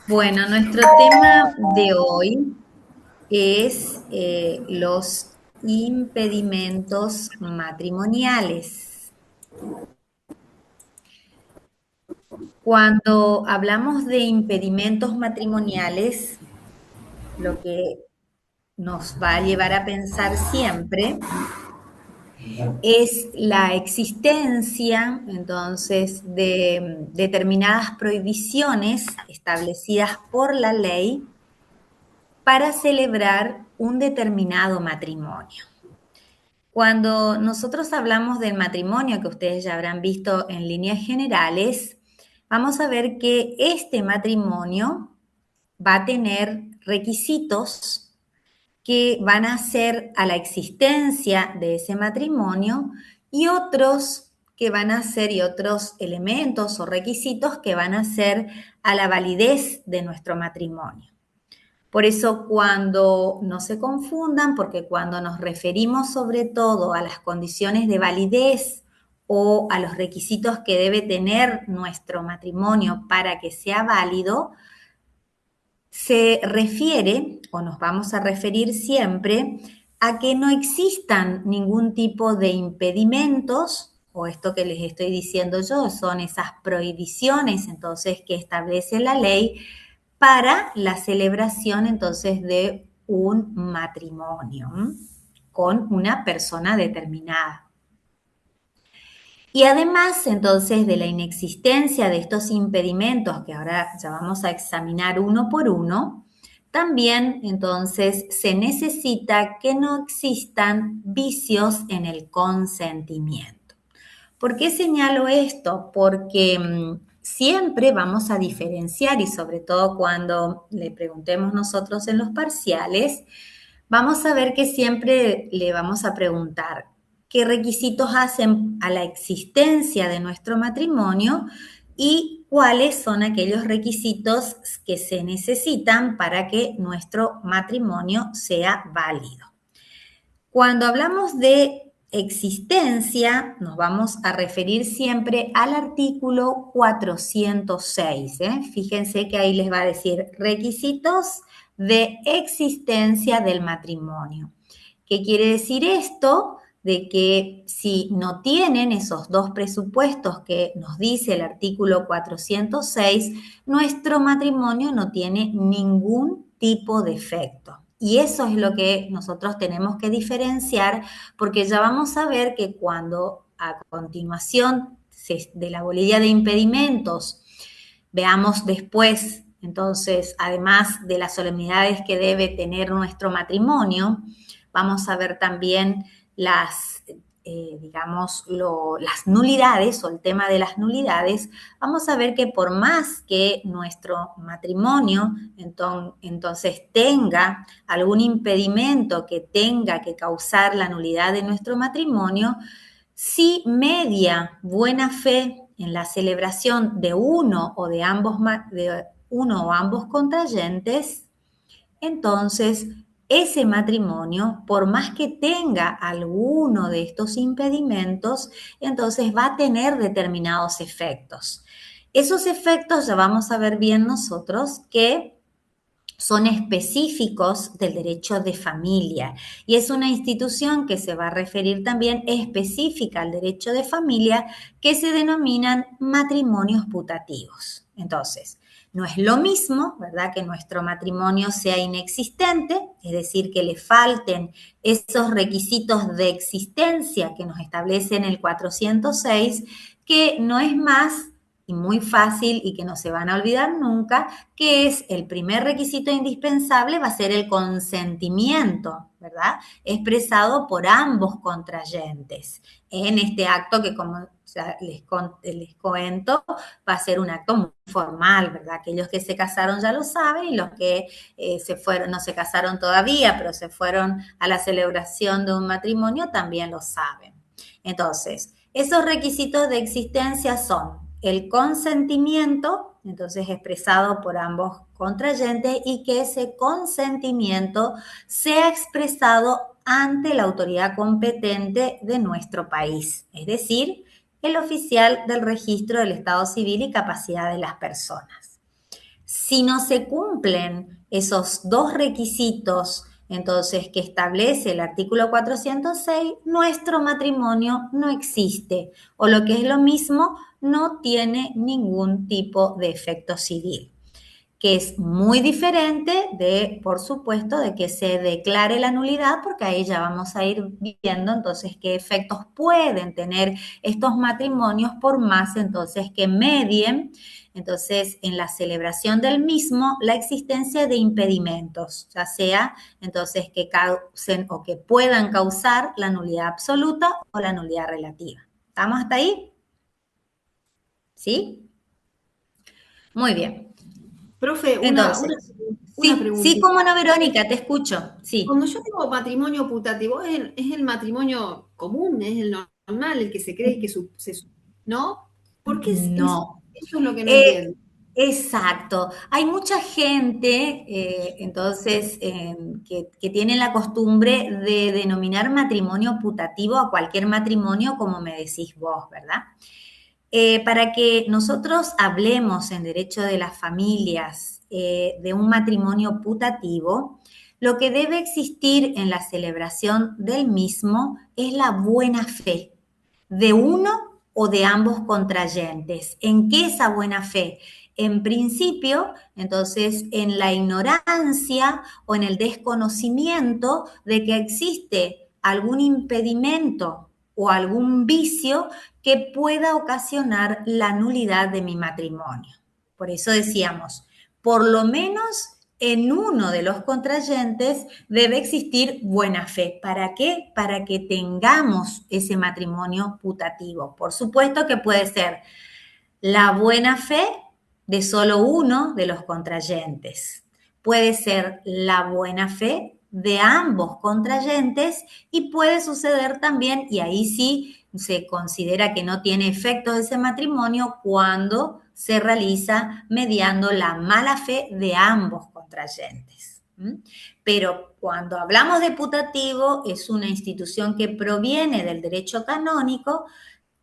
Bueno, nuestro tema de hoy es los impedimentos matrimoniales. Cuando hablamos de impedimentos matrimoniales, lo que nos va a llevar a pensar siempre es la existencia, entonces, de determinadas prohibiciones establecidas por la ley para celebrar un determinado matrimonio. Cuando nosotros hablamos del matrimonio, que ustedes ya habrán visto en líneas generales, vamos a ver que este matrimonio va a tener requisitos que van a hacer a la existencia de ese matrimonio y otros que van a ser y otros elementos o requisitos que van a ser a la validez de nuestro matrimonio. Por eso cuando no se confundan, porque cuando nos referimos sobre todo a las condiciones de validez o a los requisitos que debe tener nuestro matrimonio para que sea válido, se refiere o nos vamos a referir siempre a que no existan ningún tipo de impedimentos, o esto que les estoy diciendo yo son esas prohibiciones entonces que establece la ley para la celebración entonces de un matrimonio con una persona determinada. Y además entonces de la inexistencia de estos impedimentos que ahora ya vamos a examinar uno por uno, también entonces se necesita que no existan vicios en el consentimiento. ¿Por qué señalo esto? Porque siempre vamos a diferenciar y sobre todo cuando le preguntemos nosotros en los parciales, vamos a ver que siempre le vamos a preguntar qué requisitos hacen a la existencia de nuestro matrimonio y cuáles son aquellos requisitos que se necesitan para que nuestro matrimonio sea válido. Cuando hablamos de existencia, nos vamos a referir siempre al artículo 406. Fíjense que ahí les va a decir requisitos de existencia del matrimonio. ¿Qué quiere decir esto? De que si no tienen esos dos presupuestos que nos dice el artículo 406, nuestro matrimonio no tiene ningún tipo de efecto. Y eso es lo que nosotros tenemos que diferenciar, porque ya vamos a ver que cuando a continuación de la bolilla de impedimentos veamos después, entonces, además de las solemnidades que debe tener nuestro matrimonio, vamos a ver también las, las nulidades o el tema de las nulidades. Vamos a ver que por más que nuestro matrimonio entonces tenga algún impedimento que tenga que causar la nulidad de nuestro matrimonio, si media buena fe en la celebración de uno o ambos contrayentes, entonces ese matrimonio, por más que tenga alguno de estos impedimentos, entonces va a tener determinados efectos. Esos efectos ya vamos a ver bien nosotros que son específicos del derecho de familia y es una institución que se va a referir también específica al derecho de familia que se denominan matrimonios putativos. Entonces, no es lo mismo, ¿verdad?, que nuestro matrimonio sea inexistente, es decir, que le falten esos requisitos de existencia que nos establece en el 406, que no es más y muy fácil y que no se van a olvidar nunca, que es el primer requisito indispensable, va a ser el consentimiento, ¿verdad? Expresado por ambos contrayentes en este acto que, como ya les cuento, va a ser un acto muy formal, ¿verdad? Aquellos que se casaron ya lo saben y los que se fueron, no se casaron todavía, pero se fueron a la celebración de un matrimonio también lo saben. Entonces, esos requisitos de existencia son el consentimiento, entonces expresado por ambos contrayentes, y que ese consentimiento sea expresado ante la autoridad competente de nuestro país, es decir, el oficial del registro del Estado Civil y capacidad de las personas. Si no se cumplen esos dos requisitos, entonces, que establece el artículo 406, nuestro matrimonio no existe, o lo que es lo mismo, no tiene ningún tipo de efecto civil, que es muy diferente de, por supuesto, de que se declare la nulidad, porque ahí ya vamos a ir viendo entonces qué efectos pueden tener estos matrimonios por más entonces que medien, entonces en la celebración del mismo, la existencia de impedimentos, ya sea entonces que causen o que puedan causar la nulidad absoluta o la nulidad relativa. ¿Estamos hasta ahí? ¿Sí? Muy bien. Profe, Entonces, una sí, sí, preguntita. cómo no, Verónica, te escucho, sí. Cuando yo digo matrimonio putativo, es el matrimonio común, es el normal, el que se cree que ¿no? ¿Por qué No. eso es lo que no Eh, entiendo? exacto. Hay mucha gente, entonces, que tiene la costumbre de denominar matrimonio putativo a cualquier matrimonio, como me decís vos, ¿verdad? Para que nosotros hablemos en derecho de las familias de un matrimonio putativo, lo que debe existir en la celebración del mismo es la buena fe de uno o de ambos contrayentes. ¿En qué esa buena fe? En principio, entonces, en la ignorancia o en el desconocimiento de que existe algún impedimento o algún vicio que pueda ocasionar la nulidad de mi matrimonio. Por eso decíamos, por lo menos en uno de los contrayentes debe existir buena fe. ¿Para qué? Para que tengamos ese matrimonio putativo. Por supuesto que puede ser la buena fe de solo uno de los contrayentes. Puede ser la buena fe de ambos contrayentes y puede suceder también, y ahí sí se considera que no tiene efecto ese matrimonio cuando se realiza mediando la mala fe de ambos contrayentes. Pero cuando hablamos de putativo, es una institución que proviene del derecho canónico,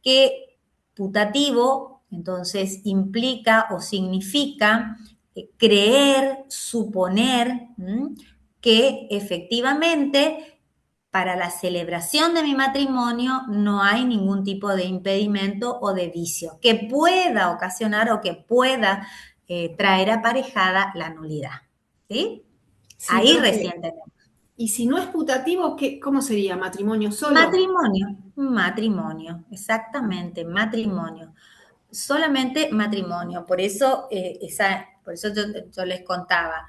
que putativo entonces implica o significa creer, suponer que efectivamente para la celebración de mi matrimonio no hay ningún tipo de impedimento o de vicio que pueda ocasionar o que pueda traer aparejada la nulidad. ¿Sí? Sí, Ahí profe. recién tenemos. Y si no es putativo, ¿cómo sería? ¿Matrimonio solo? Matrimonio, exactamente, matrimonio. Solamente matrimonio. Por eso, yo les contaba,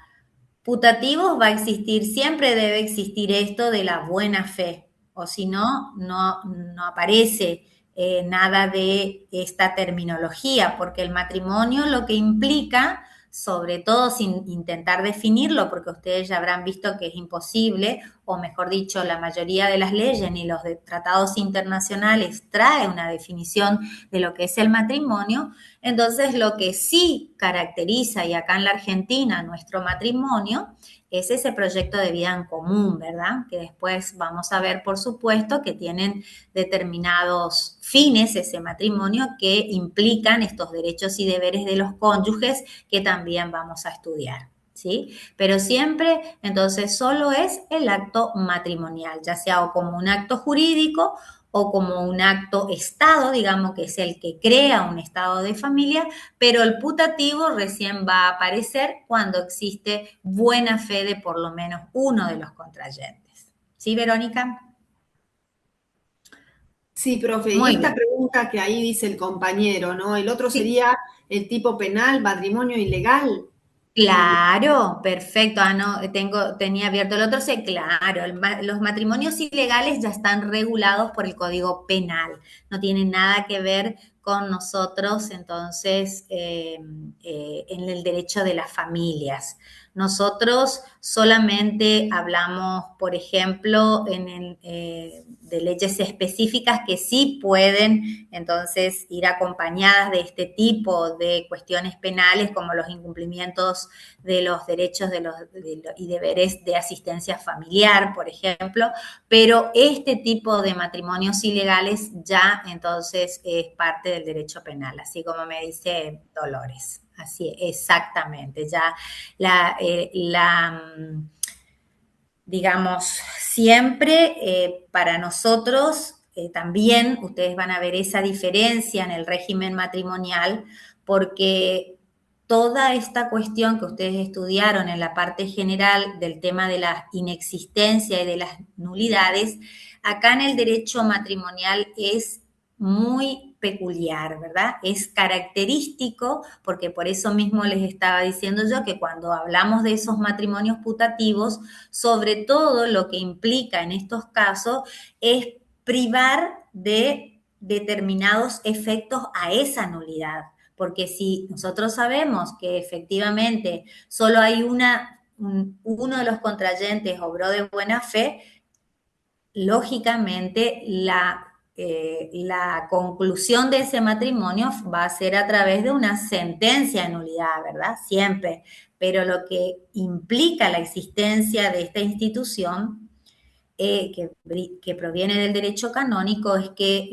putativos va a existir, siempre debe existir esto de la buena fe, o si no, no aparece nada de esta terminología, porque el matrimonio lo que implica, sobre todo sin intentar definirlo, porque ustedes ya habrán visto que es imposible, o mejor dicho, la mayoría de las leyes ni los de tratados internacionales trae una definición de lo que es el matrimonio. Entonces, lo que sí caracteriza, y acá en la Argentina, nuestro matrimonio, es ese proyecto de vida en común, ¿verdad? Que después vamos a ver, por supuesto, que tienen determinados fines ese matrimonio que implican estos derechos y deberes de los cónyuges que también vamos a estudiar. ¿Sí? Pero siempre, entonces, solo es el acto matrimonial, ya sea o como un acto jurídico o como un acto estado, digamos que es el que crea un estado de familia, pero el putativo recién va a aparecer cuando existe buena fe de por lo menos uno de los contrayentes. ¿Sí, Verónica? Sí, profe. Y Muy esta bien. pregunta que ahí dice el compañero, ¿no? El otro Sí, sería el tipo penal, matrimonio ilegal. claro, perfecto. Ah, no, tenía abierto el otro. Sí, claro, los matrimonios ilegales ya están regulados por el Código Penal. No tienen nada que ver con nosotros, entonces, en el derecho de las familias. Nosotros solamente hablamos, por ejemplo, de leyes específicas que sí pueden entonces ir acompañadas de este tipo de cuestiones penales, como los incumplimientos de los derechos y deberes de asistencia familiar, por ejemplo, pero este tipo de matrimonios ilegales ya entonces es parte del derecho penal, así como me dice Dolores. así es, exactamente. Ya la, digamos, siempre para nosotros también ustedes van a ver esa diferencia en el régimen matrimonial porque toda esta cuestión que ustedes estudiaron en la parte general del tema de la inexistencia y de las nulidades, acá en el derecho matrimonial es muy peculiar, ¿verdad? Es característico, porque por eso mismo les estaba diciendo yo que cuando hablamos de esos matrimonios putativos, sobre todo lo que implica en estos casos es privar de determinados efectos a esa nulidad. Porque si nosotros sabemos que efectivamente solo hay uno de los contrayentes obró de buena fe, lógicamente la conclusión de ese matrimonio va a ser a través de una sentencia de nulidad, ¿verdad? Siempre. Pero lo que implica la existencia de esta institución que proviene del derecho canónico es que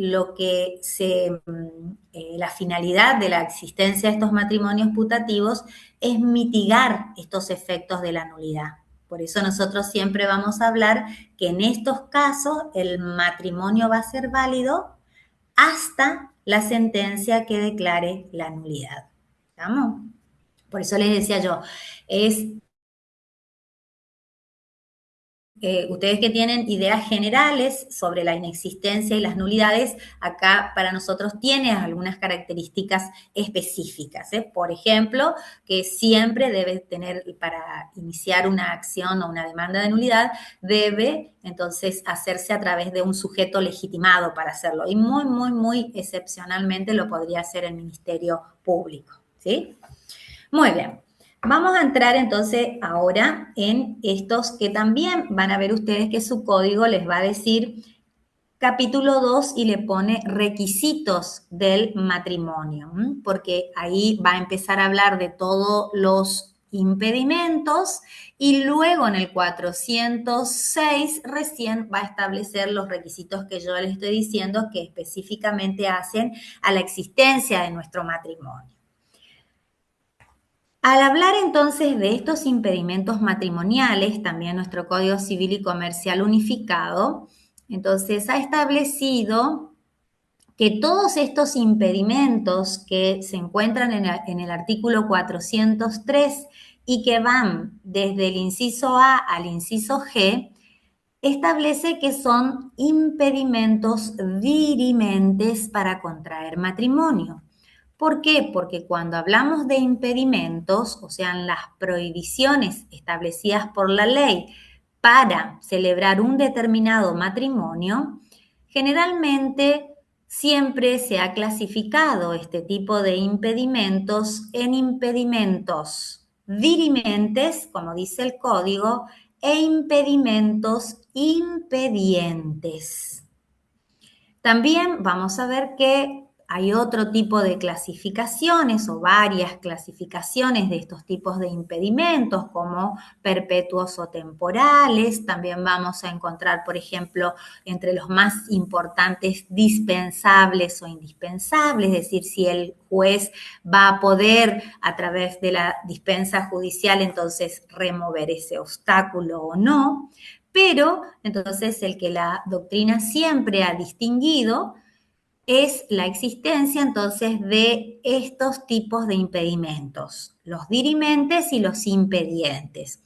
la finalidad de la existencia de estos matrimonios putativos es mitigar estos efectos de la nulidad. Por eso nosotros siempre vamos a hablar que en estos casos el matrimonio va a ser válido hasta la sentencia que declare la nulidad. ¿Estamos? Por eso les decía yo, es ustedes que tienen ideas generales sobre la inexistencia y las nulidades, acá para nosotros tiene algunas características específicas. Por ejemplo, que siempre debe tener, para iniciar una acción o una demanda de nulidad, debe entonces hacerse a través de un sujeto legitimado para hacerlo. Y muy, muy, muy excepcionalmente lo podría hacer el Ministerio Público. ¿Sí? Muy bien. Vamos a entrar entonces ahora en estos que también van a ver ustedes que su código les va a decir capítulo 2 y le pone requisitos del matrimonio, porque ahí va a empezar a hablar de todos los impedimentos y luego en el 406 recién va a establecer los requisitos que yo les estoy diciendo que específicamente hacen a la existencia de nuestro matrimonio. Al hablar entonces de estos impedimentos matrimoniales, también nuestro Código Civil y Comercial Unificado, entonces ha establecido que todos estos impedimentos que se encuentran en el artículo 403 y que van desde el inciso A al inciso G, establece que son impedimentos dirimentes para contraer matrimonio. ¿Por qué? Porque cuando hablamos de impedimentos, o sea, las prohibiciones establecidas por la ley para celebrar un determinado matrimonio, generalmente siempre se ha clasificado este tipo de impedimentos en impedimentos dirimentes, como dice el código, e impedimentos impedientes. También vamos a ver que hay otro tipo de clasificaciones o varias clasificaciones de estos tipos de impedimentos como perpetuos o temporales. También vamos a encontrar, por ejemplo, entre los más importantes dispensables o indispensables, es decir, si el juez va a poder a través de la dispensa judicial entonces remover ese obstáculo o no. Pero entonces el que la doctrina siempre ha distinguido es la existencia entonces de estos tipos de impedimentos, los dirimentes y los impedientes.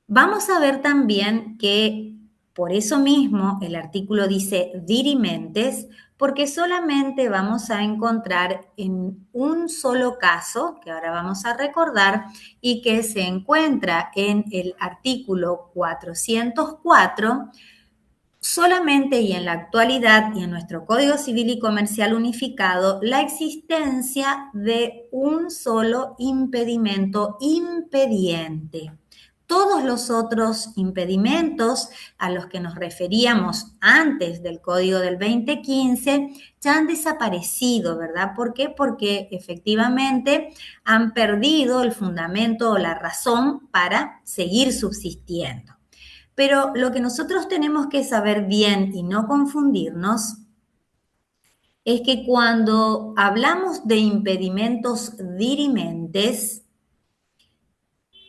Vamos a ver también que por eso mismo el artículo dice dirimentes, porque solamente vamos a encontrar en un solo caso, que ahora vamos a recordar, y que se encuentra en el artículo 404, solamente y en la actualidad y en nuestro Código Civil y Comercial Unificado, la existencia de un solo impedimento impediente. Todos los otros impedimentos a los que nos referíamos antes del Código del 2015 ya han desaparecido, ¿verdad? ¿Por qué? Porque efectivamente han perdido el fundamento o la razón para seguir subsistiendo. Pero lo que nosotros tenemos que saber bien y no confundirnos es que cuando hablamos de impedimentos dirimentes,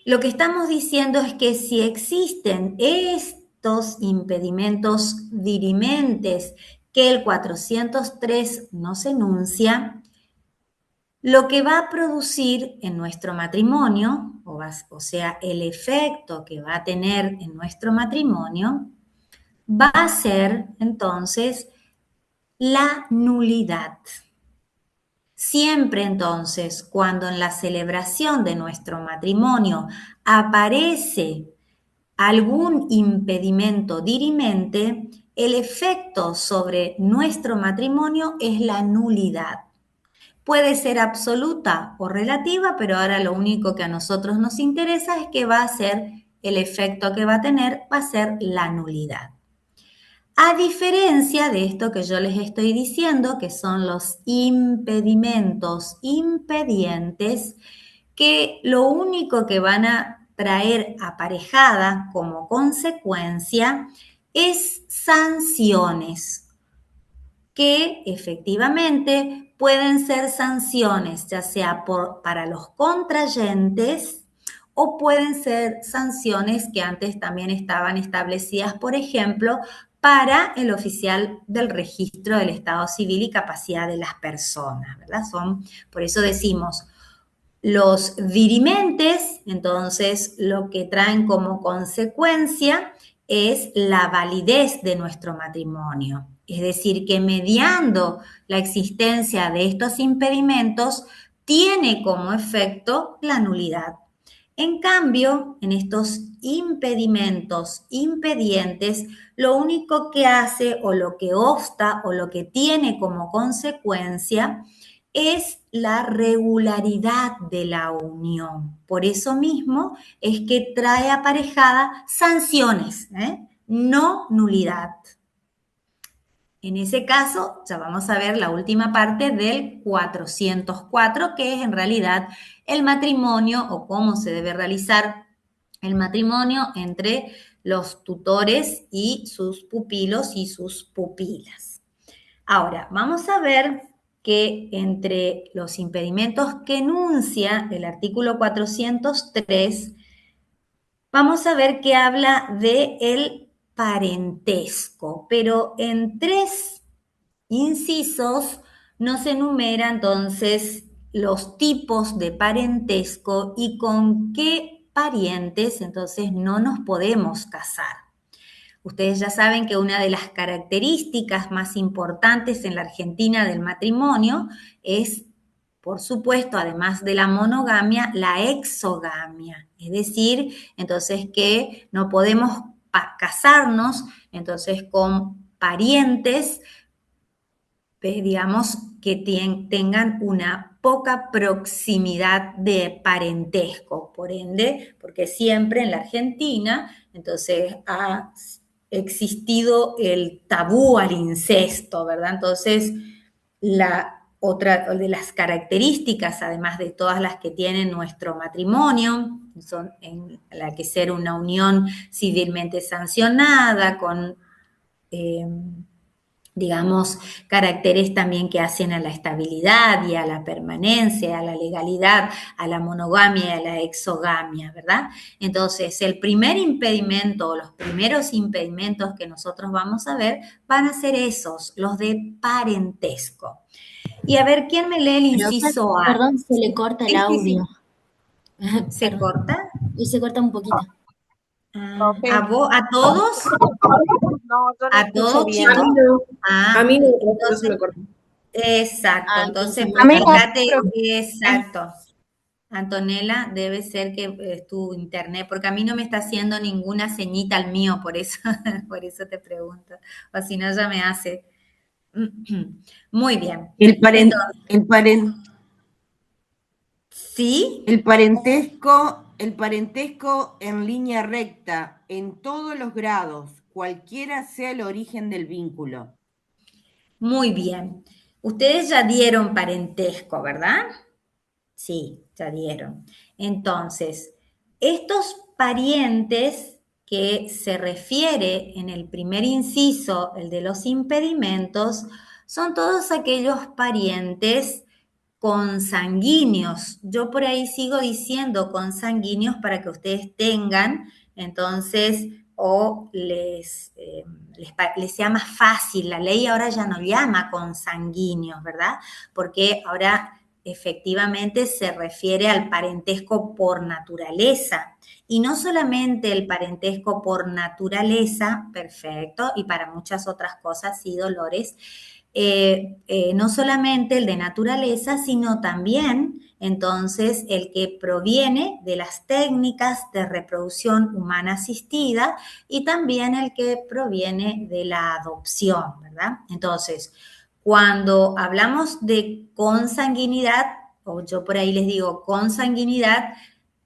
lo que estamos diciendo es que si existen estos impedimentos dirimentes que el 403 nos enuncia, lo que va a producir en nuestro matrimonio, o sea, el efecto que va a tener en nuestro matrimonio, va a ser entonces la nulidad. Siempre entonces, cuando en la celebración de nuestro matrimonio aparece algún impedimento dirimente, el efecto sobre nuestro matrimonio es la nulidad. Puede ser absoluta o relativa, pero ahora lo único que a nosotros nos interesa es que va a ser el efecto que va a tener, va a ser la nulidad. A diferencia de esto que yo les estoy diciendo, que son los impedimentos impedientes, que lo único que van a traer aparejada como consecuencia es sanciones, que efectivamente pueden ser sanciones, ya sea para los contrayentes o pueden ser sanciones que antes también estaban establecidas, por ejemplo, para el oficial del registro del Estado Civil y capacidad de las personas, ¿verdad? Por eso decimos, los dirimentes, entonces, lo que traen como consecuencia es la validez de nuestro matrimonio. Es decir, que mediando la existencia de estos impedimentos, tiene como efecto la nulidad. En cambio, en estos impedimentos impedientes, lo único que hace o lo que obsta o lo que tiene como consecuencia es la regularidad de la unión. Por eso mismo es que trae aparejada sanciones, no nulidad. En ese caso, ya vamos a ver la última parte del 404, que es en realidad el matrimonio o cómo se debe realizar el matrimonio entre los tutores y sus pupilos y sus pupilas. Ahora, vamos a ver que entre los impedimentos que enuncia el artículo 403, vamos a ver que habla de el parentesco, pero en 3 incisos nos enumera entonces los tipos de parentesco y con qué parientes entonces no nos podemos casar. Ustedes ya saben que una de las características más importantes en la Argentina del matrimonio es, por supuesto, además de la monogamia, la exogamia. Es decir, entonces que no podemos casarnos entonces con parientes, digamos, que tengan una poca proximidad de parentesco. Por ende, porque siempre en la Argentina, entonces ha existido el tabú al incesto, ¿verdad? Entonces, la otra de las características, además de todas las que tiene nuestro matrimonio, son en la que ser una unión civilmente sancionada, con digamos, caracteres también que hacen a la estabilidad y a la permanencia, a la legalidad, a la monogamia y a la exogamia, ¿verdad? Entonces, el primer impedimento o los primeros impedimentos que nosotros vamos a ver van a ser esos, los de parentesco. Y a ver, ¿quién me lee el inciso A? Perdón, se le corta el audio. ¿Se Perdón. corta? Y se corta un poquito. ¿A vos, a todos? No, yo no ¿A escucho todos, bien. chicos? A mí no, Entonces, se me corta. exacto, entonces A mí fíjate, exacto. Antonella, debe ser que es tu internet, porque a mí no me está haciendo ninguna ceñita al mío, por eso, por eso te pregunto. O si no, ya me hace. Muy bien. ¿Sí? El parentesco en línea recta, en todos los grados, cualquiera sea el origen del vínculo. Muy bien. Ustedes ya dieron parentesco, ¿verdad? Sí, ya dieron. Entonces, estos parientes que se refiere en el primer inciso, el de los impedimentos, Son todos aquellos parientes consanguíneos. Yo por ahí sigo diciendo consanguíneos para que ustedes tengan, entonces, o les sea más fácil. La ley ahora ya no llama consanguíneos, ¿verdad? Porque ahora efectivamente se refiere al parentesco por naturaleza. Y no solamente el parentesco por naturaleza, perfecto, y para muchas otras cosas, sí, Dolores, no solamente el de naturaleza, sino también entonces el que proviene de las técnicas de reproducción humana asistida y también el que proviene de la adopción, ¿verdad? Entonces, cuando hablamos de consanguinidad, o yo por ahí les digo consanguinidad,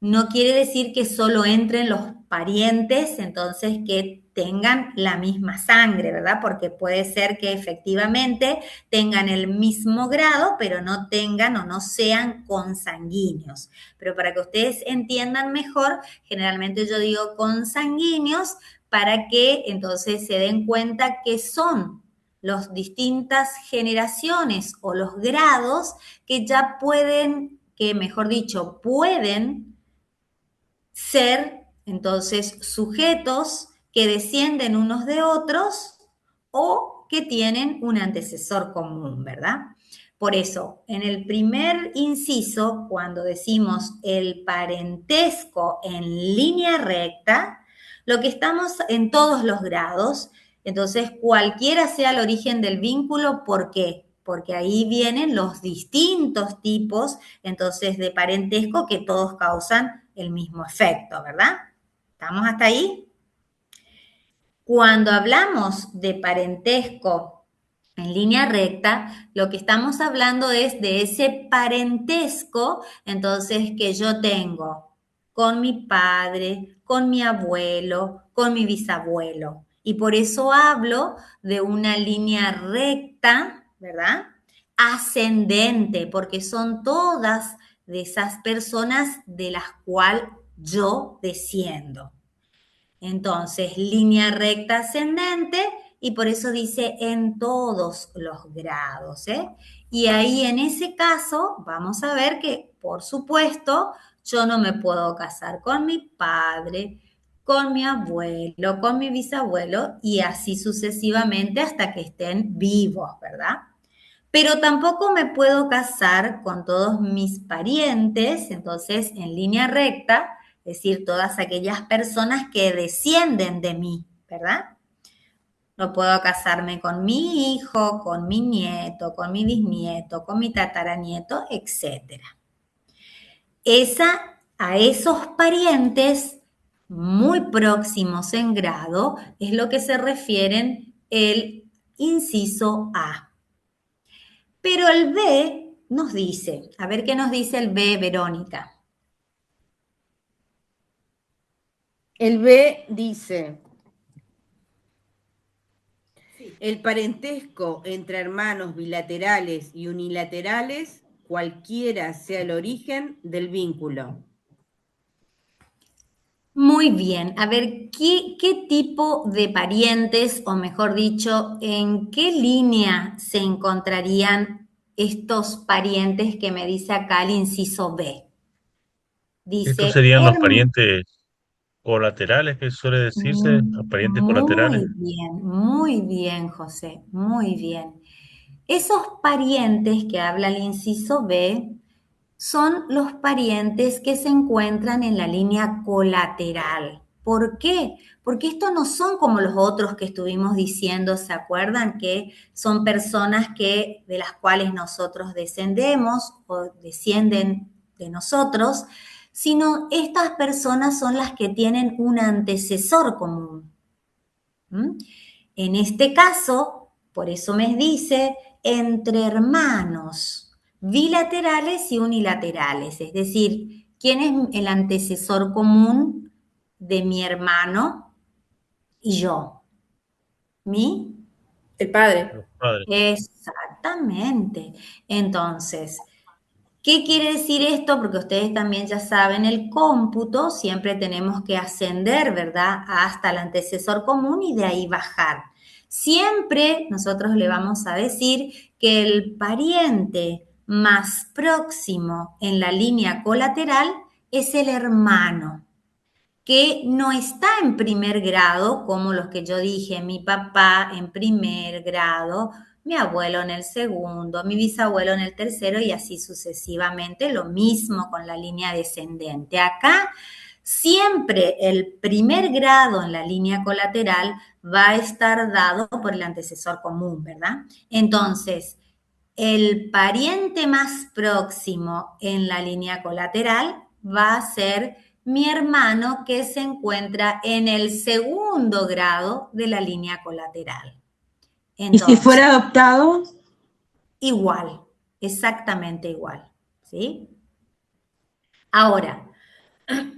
no quiere decir que solo entren los parientes, entonces que tengan la misma sangre, ¿verdad? Porque puede ser que efectivamente tengan el mismo grado, pero no tengan o no sean consanguíneos. Pero para que ustedes entiendan mejor, generalmente yo digo consanguíneos para que entonces se den cuenta que son las distintas generaciones o los grados que ya pueden, que mejor dicho, pueden ser entonces sujetos que descienden unos de otros o que tienen un antecesor común, ¿verdad? Por eso, en el primer inciso, cuando decimos el parentesco en línea recta, lo que estamos en todos los grados, entonces cualquiera sea el origen del vínculo, ¿por qué? Porque ahí vienen los distintos tipos, entonces, de parentesco que todos causan el mismo efecto, ¿verdad? ¿Estamos hasta ahí? Cuando hablamos de parentesco en línea recta, lo que estamos hablando es de ese parentesco, entonces, que yo tengo con mi padre, con mi abuelo, con mi bisabuelo. Y por eso hablo de una línea recta, ¿verdad? Ascendente, porque son todas de esas personas de las cuales yo desciendo. Entonces, línea recta ascendente y por eso dice en todos los grados, ¿eh? Y ahí en ese caso vamos a ver que, por supuesto, yo no me puedo casar con mi padre, con mi abuelo, con mi bisabuelo y así sucesivamente hasta que estén vivos, ¿verdad? Pero tampoco me puedo casar con todos mis parientes, entonces en línea recta, es decir, todas aquellas personas que descienden de mí, ¿verdad? No puedo casarme con mi hijo, con mi nieto, con mi bisnieto, con mi tataranieto, etc. A esos parientes muy próximos en grado es lo que se refieren el inciso A. Pero el B nos dice, a ver qué nos dice el B, Verónica. El B dice, el parentesco entre hermanos bilaterales y unilaterales, cualquiera sea el origen del vínculo. Muy bien, a ver, ¿qué tipo de parientes, o mejor dicho, en qué línea se encontrarían estos parientes que me dice acá el inciso B? Estos Dice, serían los parientes colaterales, que suele decirse, los parientes colaterales. muy bien, José, muy bien. Esos parientes que habla el inciso B son los parientes que se encuentran en la línea colateral. ¿Por qué? Porque estos no son como los otros que estuvimos diciendo, ¿se acuerdan? Que son personas de las cuales nosotros descendemos o descienden de nosotros, sino estas personas son las que tienen un antecesor común. En este caso, por eso me dice, entre hermanos bilaterales y unilaterales, es decir, ¿quién es el antecesor común de mi hermano y yo? ¿Mi? El padre. Los padres. Exactamente. Entonces, ¿qué quiere decir esto? Porque ustedes también ya saben el cómputo, siempre tenemos que ascender, ¿verdad? Hasta el antecesor común y de ahí bajar. Siempre nosotros le vamos a decir que el pariente más próximo en la línea colateral es el hermano, que no está en primer grado, como los que yo dije, mi papá en primer grado, mi abuelo en el segundo, mi bisabuelo en el tercero y así sucesivamente, lo mismo con la línea descendente. Acá siempre el primer grado en la línea colateral va a estar dado por el antecesor común, ¿verdad? Entonces, el pariente más próximo en la línea colateral va a ser mi hermano que se encuentra en el segundo grado de la línea colateral. Entonces, ¿y si fuera adoptado? Igual, exactamente igual, ¿sí? Ahora,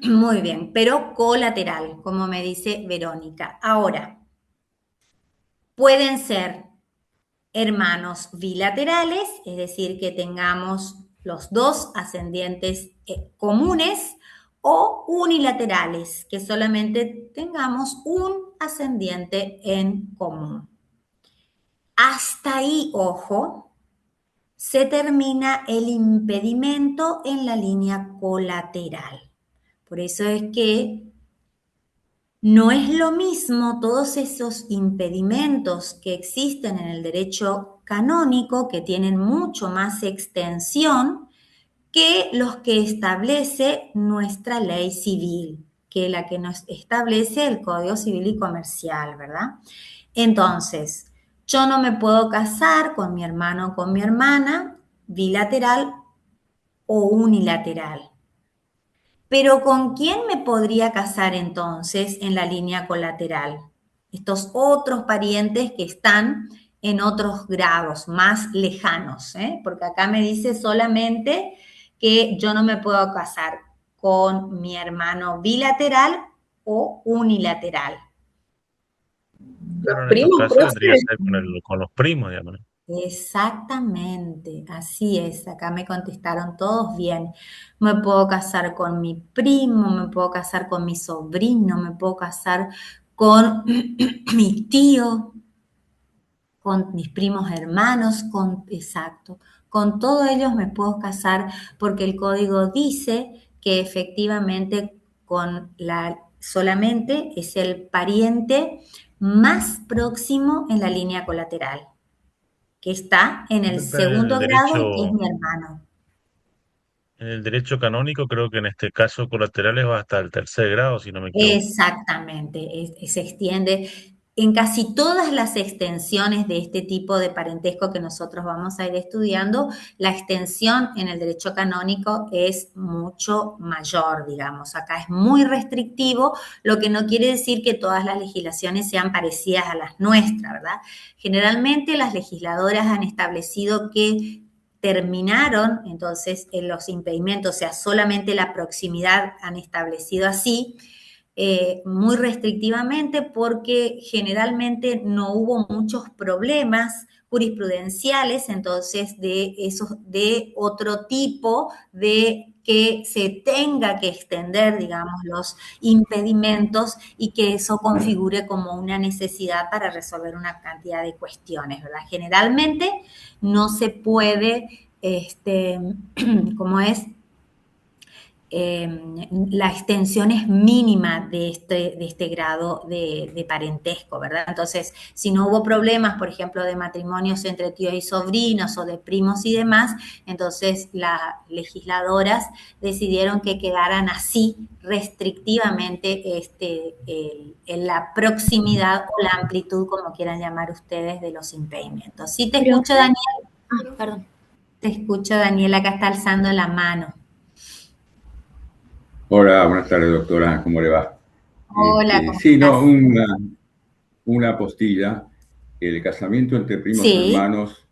muy bien, pero colateral, como me dice Verónica. Ahora, pueden ser hermanos bilaterales, es decir, que tengamos los dos ascendientes comunes, o unilaterales, que solamente tengamos un ascendiente en común. Hasta ahí, ojo, se termina el impedimento en la línea colateral. Por eso es que no es lo mismo todos esos impedimentos que existen en el derecho canónico, que tienen mucho más extensión, que los que establece nuestra ley civil, que la que nos establece el Código Civil y Comercial, ¿verdad? Entonces, yo no me puedo casar con mi hermano o con mi hermana bilateral o unilateral. Pero ¿con quién me podría casar entonces en la línea colateral? Estos otros parientes que están en otros grados más lejanos, ¿eh? Porque acá me dice solamente que yo no me puedo casar con mi hermano bilateral o unilateral. Claro, en estos Primos, casos profe. tendría que ser con los primos, digamos, ¿no? Exactamente, así es. Acá me contestaron todos bien. Me puedo casar con mi primo, me puedo casar con mi sobrino, me puedo casar con mi tío, con mis primos hermanos, exacto, con todos ellos me puedo casar porque el código dice que efectivamente solamente es el pariente más próximo en la línea colateral, que está en el Pero en segundo grado y que es mi hermano. en el derecho canónico creo que en este caso colaterales va hasta el tercer grado, si no me equivoco. Exactamente, se extiende en casi todas las extensiones de este tipo de parentesco que nosotros vamos a ir estudiando. La extensión en el derecho canónico es mucho mayor, digamos. Acá es muy restrictivo, lo que no quiere decir que todas las legislaciones sean parecidas a las nuestras, ¿verdad? Generalmente las legisladoras han establecido que terminaron entonces en los impedimentos, o sea, solamente la proximidad han establecido así, muy restrictivamente, porque generalmente no hubo muchos problemas jurisprudenciales, entonces de otro tipo, de que se tenga que extender, digamos, los impedimentos y que eso configure como una necesidad para resolver una cantidad de cuestiones, ¿verdad? Generalmente no se puede, como es, la extensión es mínima de este grado de parentesco, ¿verdad? Entonces, si no hubo problemas, por ejemplo, de matrimonios entre tíos y sobrinos o de primos y demás, entonces las legisladoras decidieron que quedaran así restrictivamente en la proximidad o la amplitud, como quieran llamar ustedes, de los impedimentos. ¿Sí te escucho, Daniel? Ah, perdón. Te escucho, Daniel, acá está alzando la mano. Hola, buenas tardes, doctora, ¿cómo le va? Hola, ¿cómo sí, estás? no, una postilla. El casamiento entre primos Sí, hermanos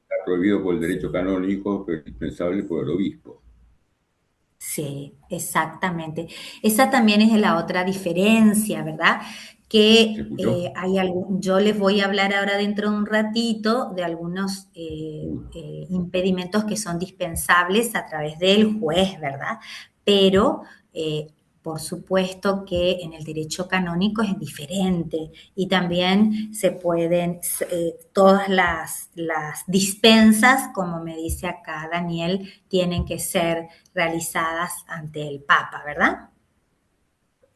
está prohibido por el derecho canónico, pero indispensable por el obispo. sí, exactamente. Esa también es la otra diferencia, ¿verdad? ¿Se Que escuchó? yo les voy a hablar ahora dentro de un ratito de algunos impedimentos que son dispensables a través del juez, ¿verdad? Pero por supuesto que en el derecho canónico es diferente y también se pueden, todas las dispensas, como me dice acá Daniel, tienen que ser realizadas ante el Papa, ¿verdad?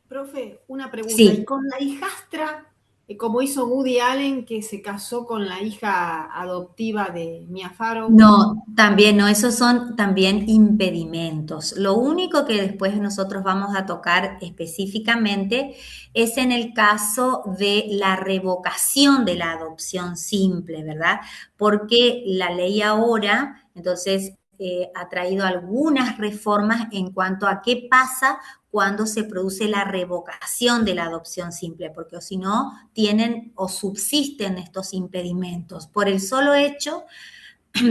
Profe, una pregunta. Sí. ¿Y con la hijastra, como hizo Woody Allen, que se casó con la hija adoptiva de Mia Farrow? No, también no, esos son también impedimentos. Lo único que después nosotros vamos a tocar específicamente es en el caso de la revocación de la adopción simple, ¿verdad? Porque la ley ahora, entonces, ha traído algunas reformas en cuanto a qué pasa cuando se produce la revocación de la adopción simple, porque si no, tienen o subsisten estos impedimentos. Por el solo hecho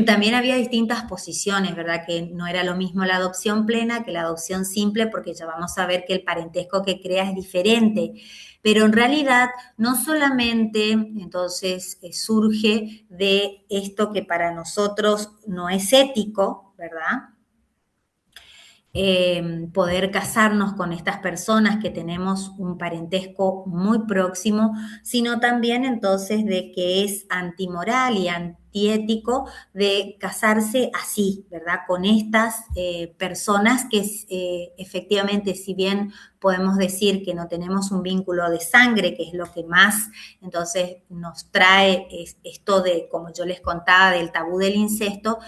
también había distintas posiciones, ¿verdad? Que no era lo mismo la adopción plena que la adopción simple, porque ya vamos a ver que el parentesco que crea es diferente. Pero en realidad no solamente entonces surge de esto que para nosotros no es ético, ¿verdad? Poder casarnos con estas personas que tenemos un parentesco muy próximo, sino también entonces de que es antimoral y antiético de casarse así, ¿verdad? Con estas personas que efectivamente, si bien podemos decir que no tenemos un vínculo de sangre, que es lo que más entonces nos trae esto de, como yo les contaba, del tabú del incesto,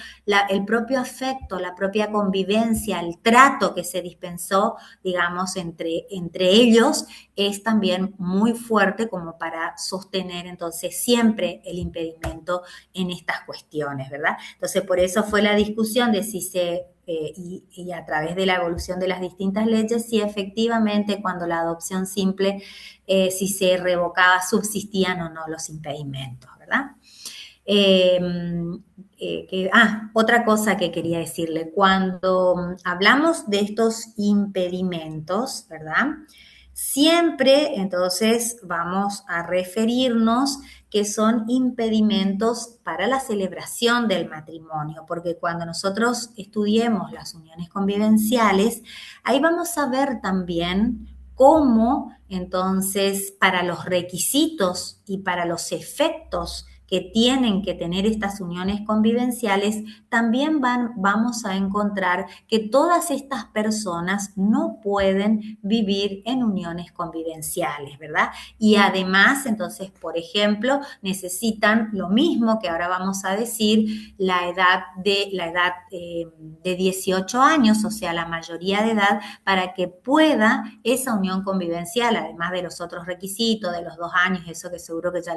el propio afecto, la propia convivencia, el trato que se dispensó, digamos, entre ellos, es también muy fuerte como para sostener entonces siempre el impedimento en estas cuestiones, ¿verdad? Entonces, por eso fue la discusión de si y a través de la evolución de las distintas leyes, si efectivamente cuando la adopción simple, si se revocaba, subsistían o no los impedimentos, ¿verdad? Otra cosa que quería decirle, cuando hablamos de estos impedimentos, ¿verdad? Siempre entonces vamos a referirnos que son impedimentos para la celebración del matrimonio, porque cuando nosotros estudiemos las uniones convivenciales, ahí vamos a ver también cómo entonces para los requisitos y para los efectos que tienen que tener estas uniones convivenciales, también vamos a encontrar que todas estas personas no pueden vivir en uniones convivenciales, ¿verdad? Y además, entonces, por ejemplo, necesitan lo mismo que ahora vamos a decir, la edad de 18 años, o sea, la mayoría de edad, para que pueda esa unión convivencial, además de los otros requisitos, de los 2 años, eso que seguro que ya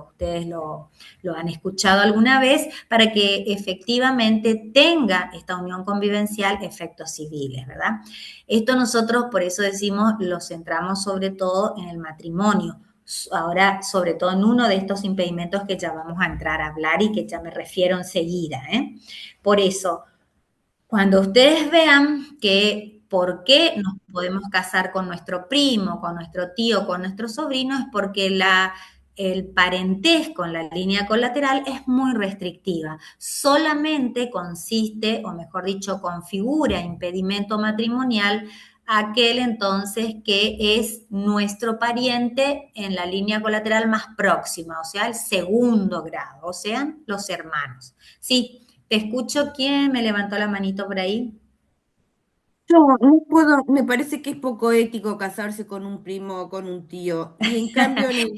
ustedes lo han escuchado alguna vez, para que efectivamente tenga esta unión convivencial efectos civiles, ¿verdad? Esto nosotros, por eso decimos, lo centramos sobre todo en el matrimonio. Ahora, sobre todo en uno de estos impedimentos que ya vamos a entrar a hablar y que ya me refiero enseguida, ¿eh? Por eso, cuando ustedes vean que por qué nos podemos casar con nuestro primo, con nuestro tío, con nuestro sobrino, es porque el parentesco en la línea colateral es muy restrictiva. Solamente consiste, o mejor dicho, configura impedimento matrimonial aquel entonces que es nuestro pariente en la línea colateral más próxima, o sea, el segundo grado, o sea, los hermanos. Sí, te escucho. ¿Quién me levantó la manito por ahí? Yo no puedo, me parece que es poco ético casarse con un primo o con un tío. Y en cambio en el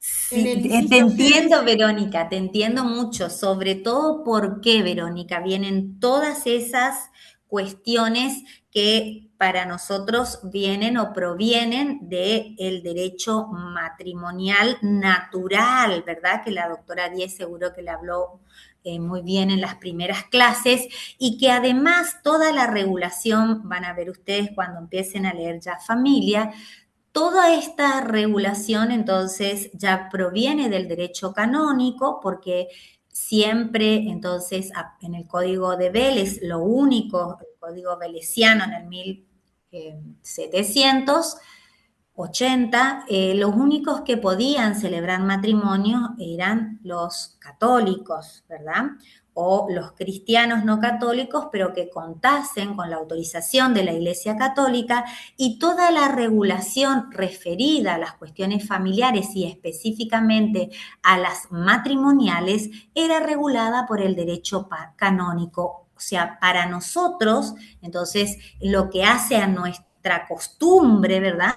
Sí, te inciso 6 entiendo, Verónica, te entiendo mucho, sobre todo porque, Verónica, vienen todas esas cuestiones que para nosotros vienen o provienen del derecho matrimonial natural, ¿verdad? Que la doctora Díez seguro que le habló muy bien en las primeras clases y que además toda la regulación, van a ver ustedes cuando empiecen a leer ya familia, toda esta regulación entonces ya proviene del derecho canónico porque siempre entonces en el Código de Vélez, lo único, el Código Velesiano en el 1780, los únicos que podían celebrar matrimonio eran los católicos, ¿verdad? o los cristianos no católicos, pero que contasen con la autorización de la Iglesia Católica, y toda la regulación referida a las cuestiones familiares y específicamente a las matrimoniales era regulada por el derecho canónico. O sea, para nosotros, entonces, lo que hace a nuestra costumbre, ¿verdad?,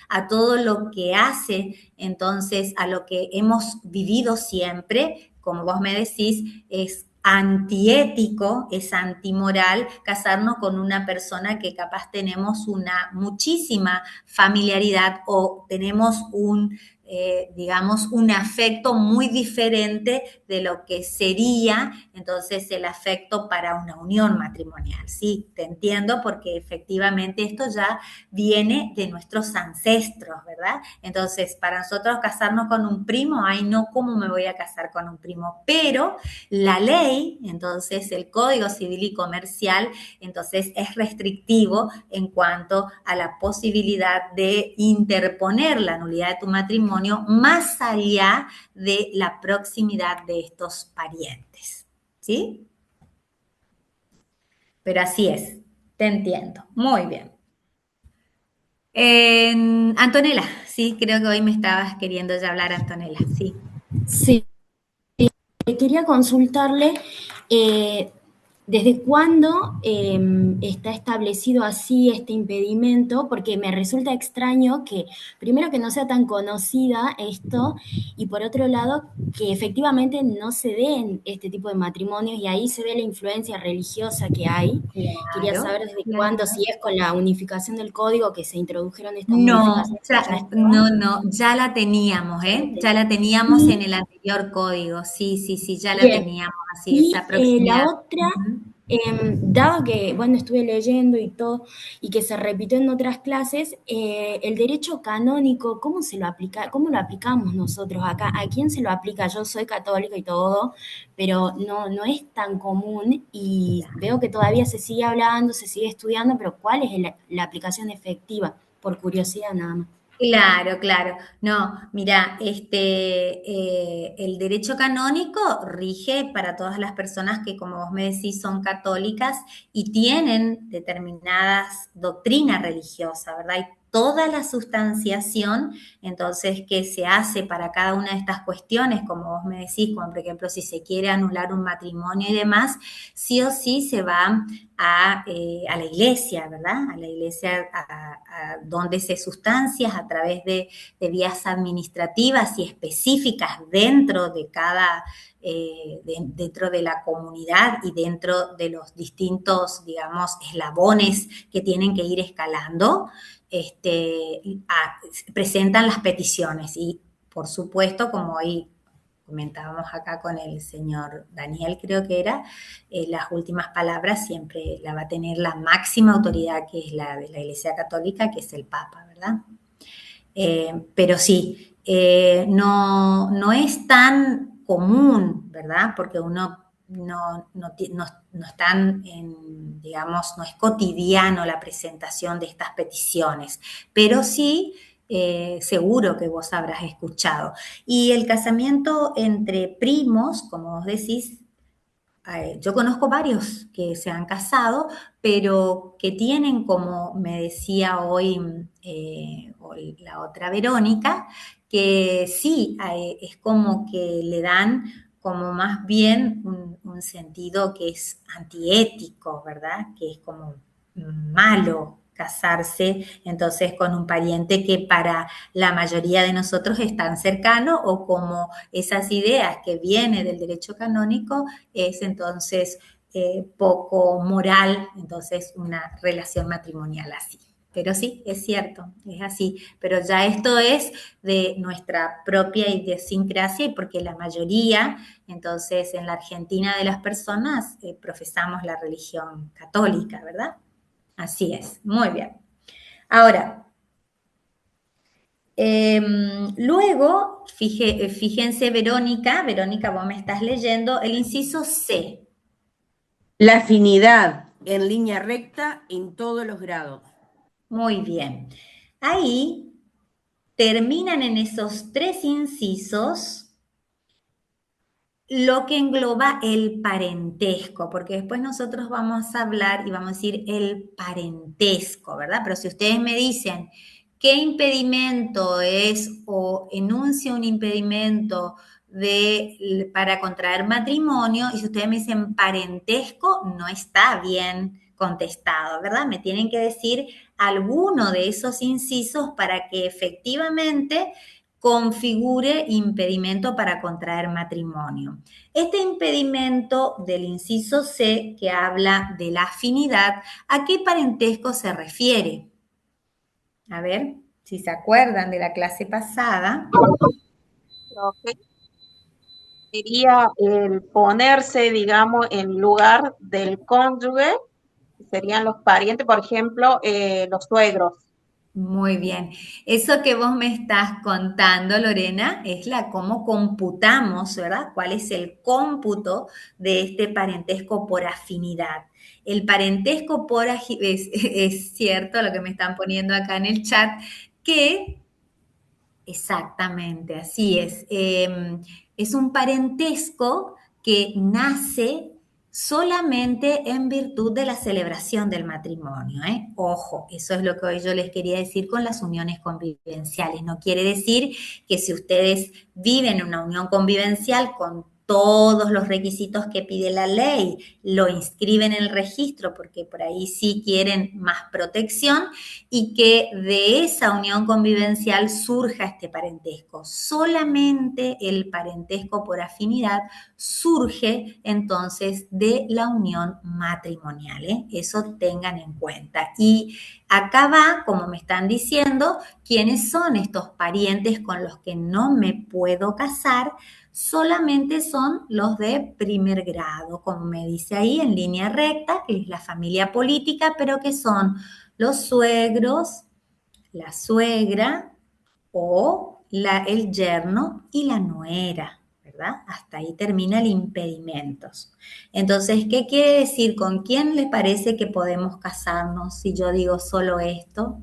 a todo lo que hace, entonces, a lo que hemos vivido siempre, como vos me decís, es antiético, es antimoral casarnos con una persona que capaz tenemos una muchísima familiaridad o tenemos digamos, un afecto muy diferente de lo que sería entonces el afecto para una unión matrimonial. Sí, te entiendo, porque efectivamente esto ya viene de nuestros ancestros, ¿verdad? Entonces, para nosotros casarnos con un primo, ay, no, ¿cómo me voy a casar con un primo? Pero la ley, entonces el Código Civil y Comercial, entonces es restrictivo en cuanto a la posibilidad de interponer la nulidad de tu matrimonio más allá de la proximidad de estos parientes, ¿sí? Pero así es, te entiendo, muy bien. Antonella, sí, creo que hoy me estabas queriendo ya hablar, Antonella, sí. Sí, quería consultarle desde cuándo está establecido así este impedimento, porque me resulta extraño que, primero, que no sea tan conocida esto, y por otro lado, que efectivamente no se den este tipo de matrimonios, y ahí se ve la influencia religiosa que hay. Claro, Quería saber desde claro. cuándo, si es con la unificación del código que se introdujeron estas No, modificaciones. ya la teníamos, ¿eh? Ya la teníamos en el anterior código, sí, ya la Bien. teníamos así, Y esa proximidad. la otra, Ujú. dado que, bueno, estuve leyendo y todo, y que se repitió en otras clases, el derecho canónico, ¿cómo se lo aplica, cómo lo aplicamos nosotros acá? ¿A quién se lo aplica? Yo soy católica y todo, pero no es tan común, y veo que todavía se sigue hablando, se sigue estudiando, pero ¿cuál es la aplicación efectiva? Por curiosidad nada más. Claro. No, mira, el derecho canónico rige para todas las personas que, como vos me decís, son católicas y tienen determinadas doctrinas religiosas, ¿verdad? Y toda la sustanciación, entonces, que se hace para cada una de estas cuestiones, como vos me decís, como por ejemplo, si se quiere anular un matrimonio y demás, sí o sí se va a la iglesia, ¿verdad? A la iglesia donde se sustancia a través de vías administrativas y específicas dentro de cada, dentro de la comunidad y dentro de los distintos, digamos, eslabones que tienen que ir escalando, presentan las peticiones y, por supuesto, como hoy comentábamos acá con el señor Daniel, creo que era, las últimas palabras siempre la va a tener la máxima autoridad, que es la de la Iglesia Católica, que es el Papa, ¿verdad? Pero sí, no es tan común, ¿verdad? Porque uno no están digamos, no es cotidiano la presentación de estas peticiones, pero sí, seguro que vos habrás escuchado. Y el casamiento entre primos, como vos decís, yo conozco varios que se han casado, pero que tienen, como me decía hoy la otra Verónica, que sí, es como que le dan como más bien un sentido que es antiético, ¿verdad? Que es como malo casarse entonces con un pariente que para la mayoría de nosotros es tan cercano, o como esas ideas que vienen del derecho canónico es entonces poco moral, entonces una relación matrimonial así. Pero sí, es cierto, es así. Pero ya esto es de nuestra propia idiosincrasia, y porque la mayoría, entonces, en la Argentina de las personas profesamos la religión católica, ¿verdad? Así es, muy bien. Ahora, luego, fíjense, Verónica, vos me estás leyendo el inciso C. La afinidad en línea recta en todos los grados. Muy bien. Ahí terminan en esos tres incisos lo que engloba el parentesco, porque después nosotros vamos a hablar y vamos a decir el parentesco, ¿verdad? Pero si ustedes me dicen qué impedimento es o enuncia un impedimento para contraer matrimonio, y si ustedes me dicen parentesco, no está bien contestado, ¿verdad? Me tienen que decir alguno de esos incisos para que efectivamente configure impedimento para contraer matrimonio. Este impedimento del inciso C, que habla de la afinidad, ¿a qué parentesco se refiere? A ver, si se acuerdan de la clase pasada. Profe, sería el ponerse, digamos, en lugar del cónyuge, serían los parientes, por ejemplo, los suegros. Muy bien. Eso que vos me estás contando, Lorena, es cómo computamos, ¿verdad? ¿Cuál es el cómputo de este parentesco por afinidad? El parentesco por es cierto lo que me están poniendo acá en el chat, que exactamente, así es. Es un parentesco que nace solamente en virtud de la celebración del matrimonio, ¿eh? Ojo, eso es lo que hoy yo les quería decir con las uniones convivenciales. No quiere decir que si ustedes viven una unión convivencial con todos los requisitos que pide la ley, lo inscriben en el registro porque por ahí sí quieren más protección, y que de esa unión convivencial surja este parentesco. Solamente el parentesco por afinidad surge entonces de la unión matrimonial, ¿eh? Eso tengan en cuenta. Y acá va, como me están diciendo, quiénes son estos parientes con los que no me puedo casar. Solamente son los de primer grado, como me dice ahí en línea recta, que es la familia política, pero que son los suegros, la suegra o el yerno y la nuera, ¿verdad? Hasta ahí termina el impedimentos. Entonces, ¿qué quiere decir? ¿Con quién le parece que podemos casarnos si yo digo solo esto?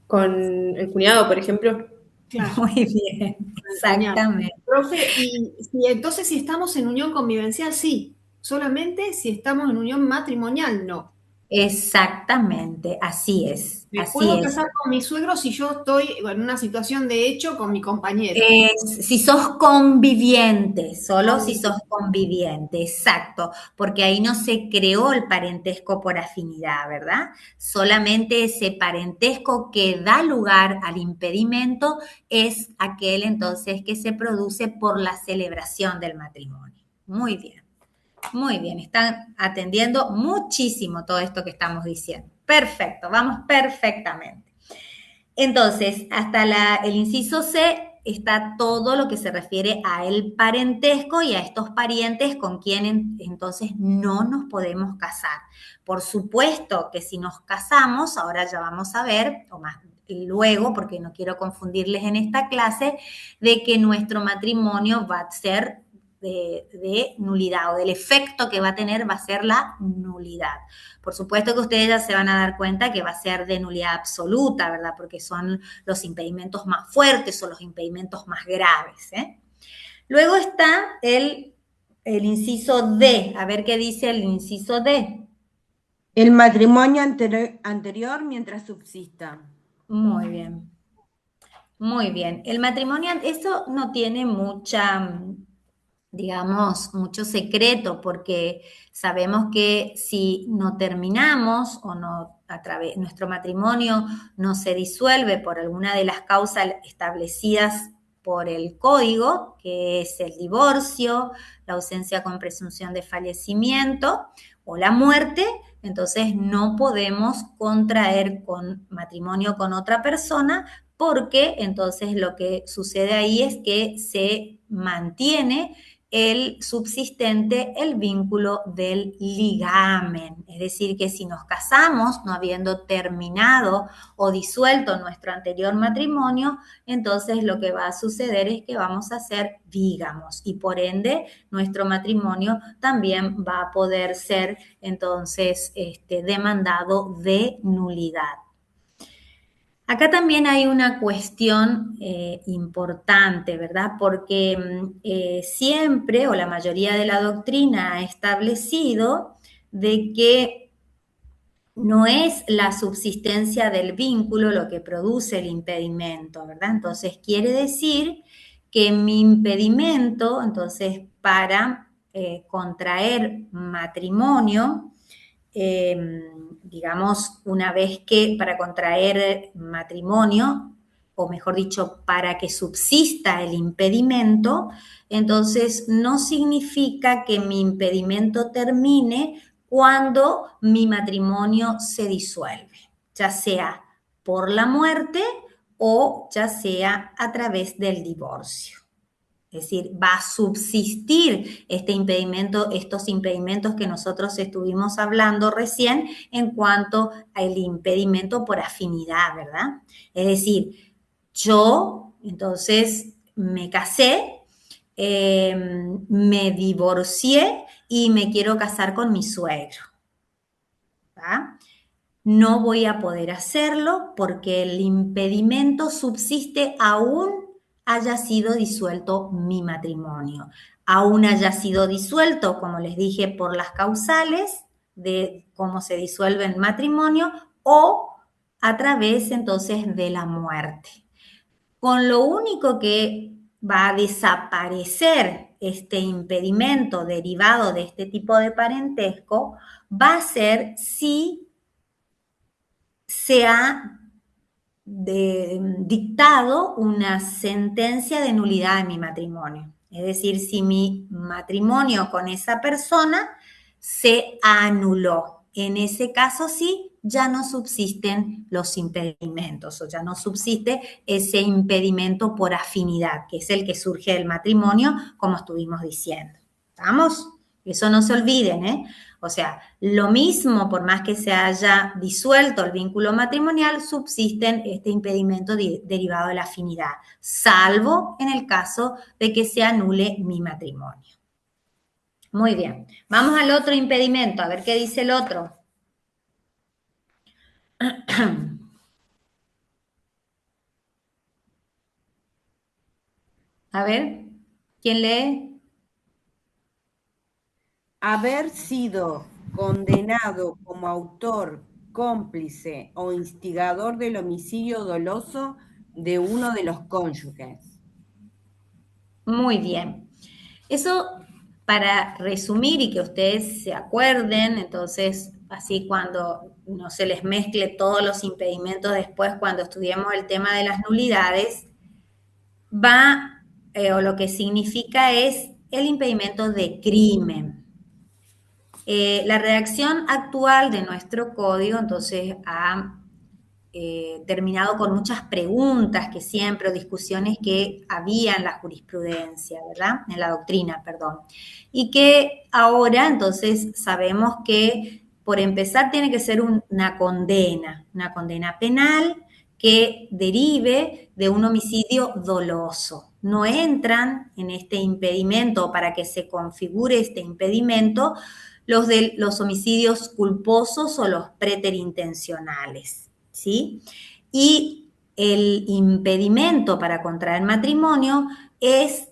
Con el cuñado, por ejemplo. Claro, Muy bien, exactamente. profe, y entonces si estamos en unión convivencial, sí. Solamente si estamos en unión matrimonial, no. Exactamente, así es, Me así puedo es. casar con mi suegro si yo estoy en una situación de hecho con mi compañero. Si sos conviviente, solo si sos conviviente, exacto, porque ahí no se creó el parentesco por afinidad, ¿verdad? Solamente ese parentesco que da lugar al impedimento es aquel entonces que se produce por la celebración del matrimonio. Muy bien, están atendiendo muchísimo todo esto que estamos diciendo. Perfecto, vamos perfectamente. Entonces, hasta el inciso C está todo lo que se refiere a el parentesco y a estos parientes con quienes entonces no nos podemos casar. Por supuesto que si nos casamos, ahora ya vamos a ver, o más luego, porque no quiero confundirles en esta clase, de que nuestro matrimonio va a ser de nulidad, o del efecto que va a tener va a ser la nulidad. Por supuesto que ustedes ya se van a dar cuenta que va a ser de nulidad absoluta, ¿verdad? Porque son los impedimentos más fuertes o los impedimentos más graves, ¿eh? Luego está el inciso D. A ver qué dice el inciso D. El matrimonio anterior mientras subsista. Muy bien. Muy bien. El matrimonio, eso no tiene digamos, mucho secreto, porque sabemos que si no terminamos o no, nuestro matrimonio no se disuelve por alguna de las causas establecidas por el código, que es el divorcio, la ausencia con presunción de fallecimiento o la muerte, entonces no podemos contraer matrimonio con otra persona, porque entonces lo que sucede ahí es que se mantiene el subsistente, el vínculo del ligamen. Es decir, que si nos casamos no habiendo terminado o disuelto nuestro anterior matrimonio, entonces lo que va a suceder es que vamos a ser vígamos y por ende nuestro matrimonio también va a poder ser entonces demandado de nulidad. Acá también hay una cuestión importante, ¿verdad? Porque siempre o la mayoría de la doctrina ha establecido de que no es la subsistencia del vínculo lo que produce el impedimento, ¿verdad? Entonces quiere decir que mi impedimento, entonces para contraer matrimonio, digamos, una vez que para contraer matrimonio, o mejor dicho, para que subsista el impedimento, entonces no significa que mi impedimento termine cuando mi matrimonio se disuelve, ya sea por la muerte o ya sea a través del divorcio. Es decir, va a subsistir este impedimento, estos impedimentos que nosotros estuvimos hablando recién en cuanto al impedimento por afinidad, ¿verdad? Es decir, yo entonces me casé, me divorcié y me quiero casar con mi suegro, ¿va? No voy a poder hacerlo porque el impedimento subsiste aún haya sido disuelto mi matrimonio. Aún haya sido disuelto, como les dije, por las causales de cómo se disuelve el matrimonio o a través entonces de la muerte. Con lo único que va a desaparecer este impedimento derivado de este tipo de parentesco va a ser si se ha dictado una sentencia de nulidad en mi matrimonio. Es decir, si mi matrimonio con esa persona se anuló. En ese caso sí, ya no subsisten los impedimentos o ya no subsiste ese impedimento por afinidad, que es el que surge del matrimonio, como estuvimos diciendo. ¿Estamos? Eso no se olviden, ¿eh? O sea, lo mismo, por más que se haya disuelto el vínculo matrimonial, subsisten este impedimento derivado de la afinidad, salvo en el caso de que se anule mi matrimonio. Muy bien, vamos al otro impedimento, a ver qué dice el otro. A ver, ¿quién lee? Haber sido condenado como autor, cómplice o instigador del homicidio doloso de uno de los cónyuges. Muy bien. Eso, para resumir y que ustedes se acuerden, entonces, así cuando no se les mezcle todos los impedimentos después, cuando estudiemos el tema de las nulidades, va, o lo que significa es el impedimento de crimen. La redacción actual de nuestro código, entonces, ha terminado con muchas preguntas que siempre, o discusiones que había en la jurisprudencia, ¿verdad? En la doctrina, perdón. Y que ahora, entonces, sabemos que, por empezar, tiene que ser una condena penal que derive de un homicidio doloso. No entran en este impedimento, para que se configure este impedimento, los homicidios culposos o los preterintencionales. ¿Sí? Y el impedimento para contraer matrimonio es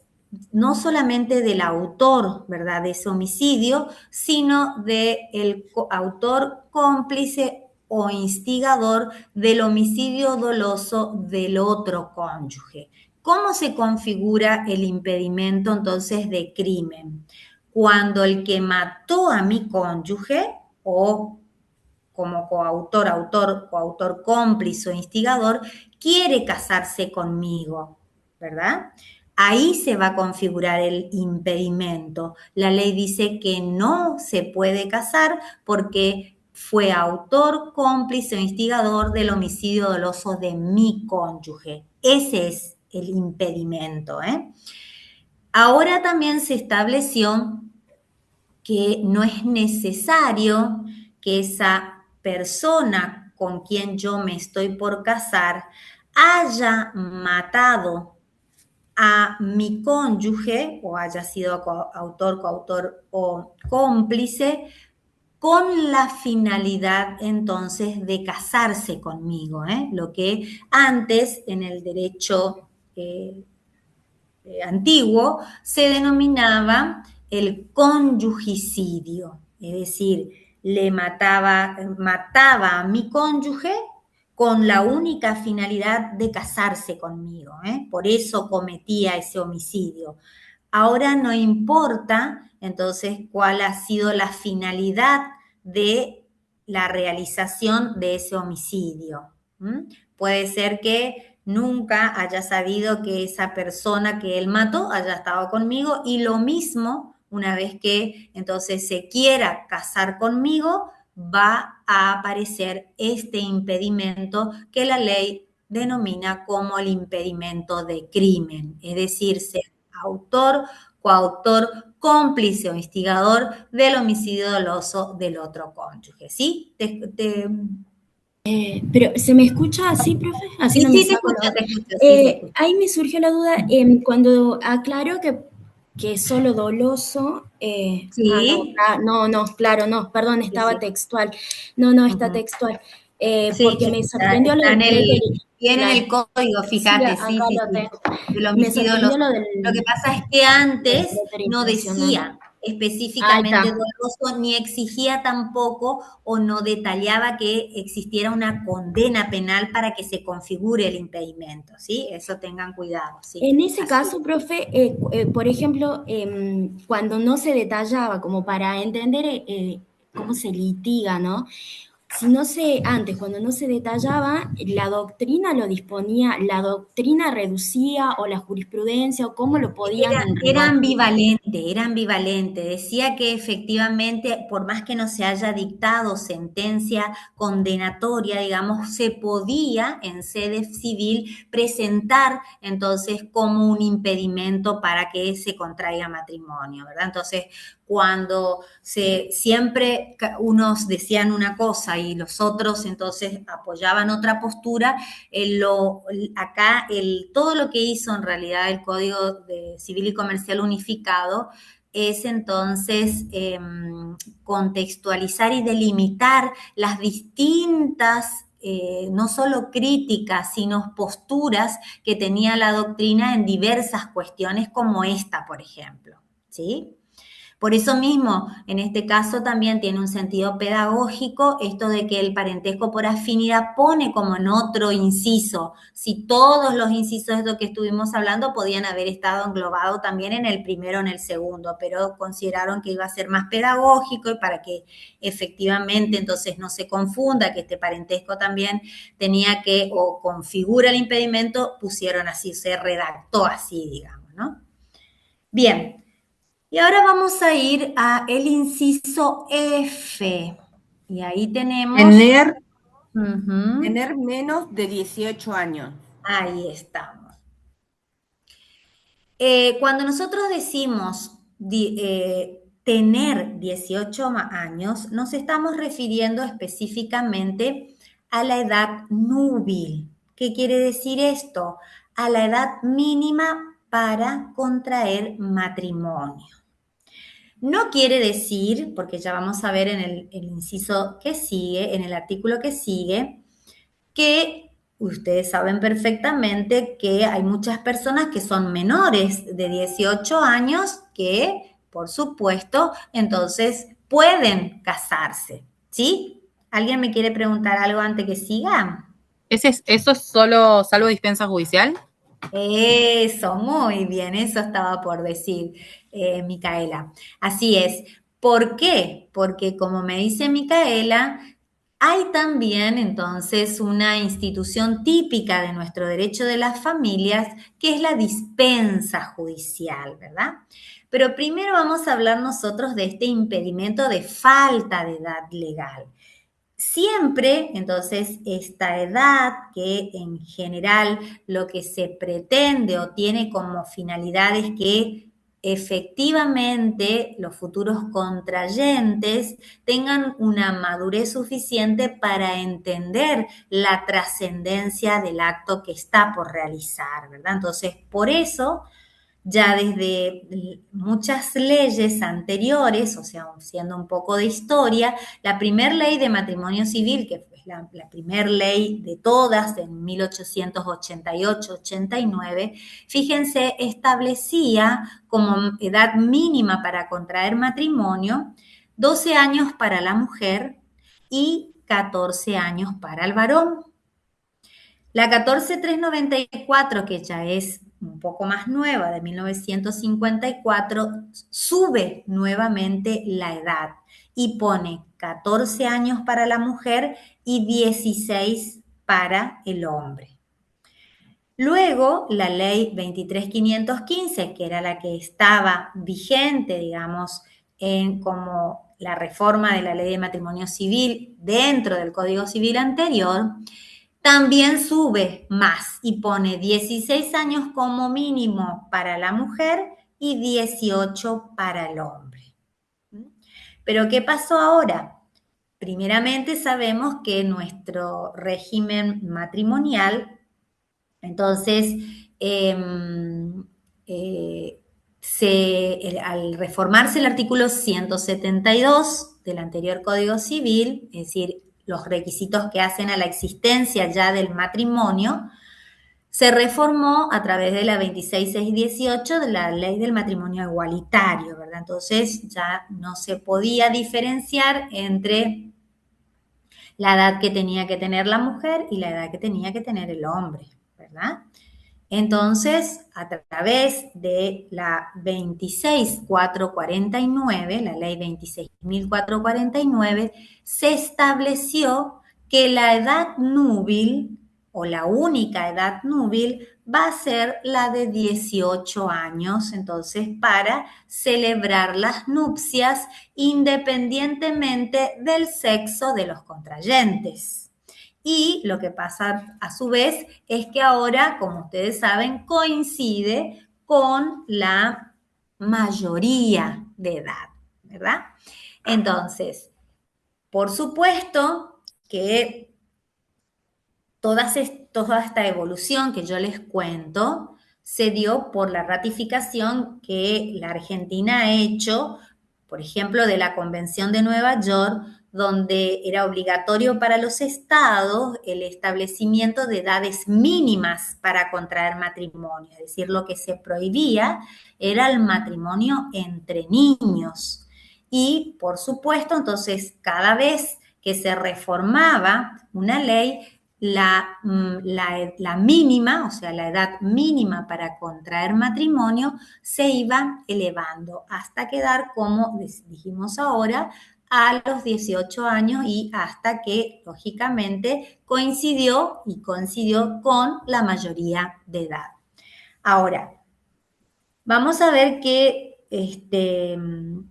no solamente del autor, ¿verdad?, de ese homicidio, sino del autor cómplice o instigador del homicidio doloso del otro cónyuge. ¿Cómo se configura el impedimento entonces de crimen? Cuando el que mató a mi cónyuge o como coautor, autor, coautor, cómplice o instigador, quiere casarse conmigo, ¿verdad? Ahí se va a configurar el impedimento. La ley dice que no se puede casar porque fue autor, cómplice o instigador del homicidio doloso de mi cónyuge. Ese es el impedimento, ¿eh? Ahora también se estableció que no es necesario que esa persona con quien yo me estoy por casar haya matado a mi cónyuge o haya sido autor, coautor o cómplice con la finalidad entonces de casarse conmigo, ¿eh? Lo que antes en el derecho antiguo se denominaba el conyugicidio, es decir, mataba a mi cónyuge con la única finalidad de casarse conmigo, ¿eh? Por eso cometía ese homicidio. Ahora no importa entonces cuál ha sido la finalidad de la realización de ese homicidio. Puede ser que nunca haya sabido que esa persona que él mató haya estado conmigo, y lo mismo, una vez que entonces se quiera casar conmigo, va a aparecer este impedimento que la ley denomina como el impedimento de crimen, es decir, ser autor, coautor, cómplice o instigador del homicidio doloso del otro cónyuge. ¿Sí? Pero ¿se me escucha así, profe? Así Sí, no me sí, te saco escucho, la... te escucho. Sí, te escucho. Ahí me surgió la duda cuando aclaro que es solo doloso. Sí. No, claro, no, perdón, Sí, estaba sí. textual. No, está Ujú. textual. Sí, Porque me sorprendió lo del viene en el código, Sí, fíjate, sí, acá sí, lo sí, tengo. del Me homicidio sorprendió doloso. Lo que pasa es que antes no preterintencional. decía Ahí específicamente está. doloso, ni exigía tampoco o no detallaba que existiera una condena penal para que se configure el impedimento, ¿sí? Eso tengan cuidado, sí. En ese Así caso, profe, por ejemplo, cuando no se detallaba, como para entender cómo se litiga, ¿no? Si no se, antes, cuando no se detallaba, la doctrina lo disponía, la doctrina reducía o la jurisprudencia o cómo lo podían Era rebatir. era ambivalente. Decía que efectivamente, por más que no se haya dictado sentencia condenatoria, digamos, se podía en sede civil presentar entonces como un impedimento para que se contraiga matrimonio, ¿verdad? Entonces, cuando siempre unos decían una cosa y los otros entonces apoyaban otra postura, acá todo lo que hizo en realidad el Código Civil y Comercial Unificado es entonces contextualizar y delimitar las distintas, no solo críticas, sino posturas que tenía la doctrina en diversas cuestiones como esta, por ejemplo, ¿sí? Por eso mismo, en este caso también tiene un sentido pedagógico esto de que el parentesco por afinidad pone como en otro inciso. Si todos los incisos de lo que estuvimos hablando podían haber estado englobados también en el primero o en el segundo, pero consideraron que iba a ser más pedagógico y para que efectivamente entonces no se confunda que este parentesco también tenía que, o configura el impedimento, pusieron así, se redactó así, digamos, ¿no? Bien. Y ahora vamos a ir a el inciso F. Y ahí tenemos... Tener menos de 18 años. Ahí estamos. Cuando nosotros decimos tener 18 años, nos estamos refiriendo específicamente a la edad núbil. ¿Qué quiere decir esto? A la edad mínima para contraer matrimonio. No quiere decir, porque ya vamos a ver en el inciso que sigue, en el artículo que sigue, que ustedes saben perfectamente que hay muchas personas que son menores de 18 años que, por supuesto, entonces pueden casarse, ¿sí? ¿Alguien me quiere preguntar algo antes que siga? ¿Eso es solo salvo dispensa judicial? Eso, muy bien, eso estaba por decir, Micaela. Así es. ¿Por qué? Porque como me dice Micaela, hay también entonces una institución típica de nuestro derecho de las familias, que es la dispensa judicial, ¿verdad? Pero primero vamos a hablar nosotros de este impedimento de falta de edad legal. Siempre, entonces, esta edad que en general lo que se pretende o tiene como finalidad es que efectivamente los futuros contrayentes tengan una madurez suficiente para entender la trascendencia del acto que está por realizar, ¿verdad? Entonces, por eso ya desde muchas leyes anteriores, o sea, siendo un poco de historia, la primera ley de matrimonio civil, que fue la primera ley de todas en 1888-89, fíjense, establecía como edad mínima para contraer matrimonio 12 años para la mujer y 14 años para el varón. La 14394, que ya es un poco más nueva, de 1954, sube nuevamente la edad y pone 14 años para la mujer y 16 para el hombre. Luego, la ley 23515, que era la que estaba vigente, digamos, como la reforma de la ley de matrimonio civil dentro del Código Civil anterior, también sube más y pone 16 años como mínimo para la mujer y 18 para el hombre. Pero ¿qué pasó ahora? Primeramente sabemos que nuestro régimen matrimonial, entonces, al reformarse el artículo 172 del anterior Código Civil, es decir, los requisitos que hacen a la existencia ya del matrimonio, se reformó a través de la 26618 de la Ley del Matrimonio Igualitario, ¿verdad? Entonces ya no se podía diferenciar entre la edad que tenía que tener la mujer y la edad que tenía que tener el hombre, ¿verdad? Entonces, a través de la 26449, la ley 26449, se estableció que la edad núbil o la única edad núbil va a ser la de 18 años, entonces, para celebrar las nupcias independientemente del sexo de los contrayentes. Y lo que pasa a su vez es que ahora, como ustedes saben, coincide con la mayoría de edad, ¿verdad? Entonces, por supuesto que toda esta evolución que yo les cuento se dio por la ratificación que la Argentina ha hecho, por ejemplo, de la Convención de Nueva York, donde era obligatorio para los estados el establecimiento de edades mínimas para contraer matrimonio, es decir, lo que se prohibía era el matrimonio entre niños. Y, por supuesto, entonces, cada vez que se reformaba una ley, la mínima, o sea, la edad mínima para contraer matrimonio se iba elevando hasta quedar, como dijimos ahora, a los 18 años y hasta que, lógicamente, coincidió con la mayoría de edad. Ahora, vamos a ver que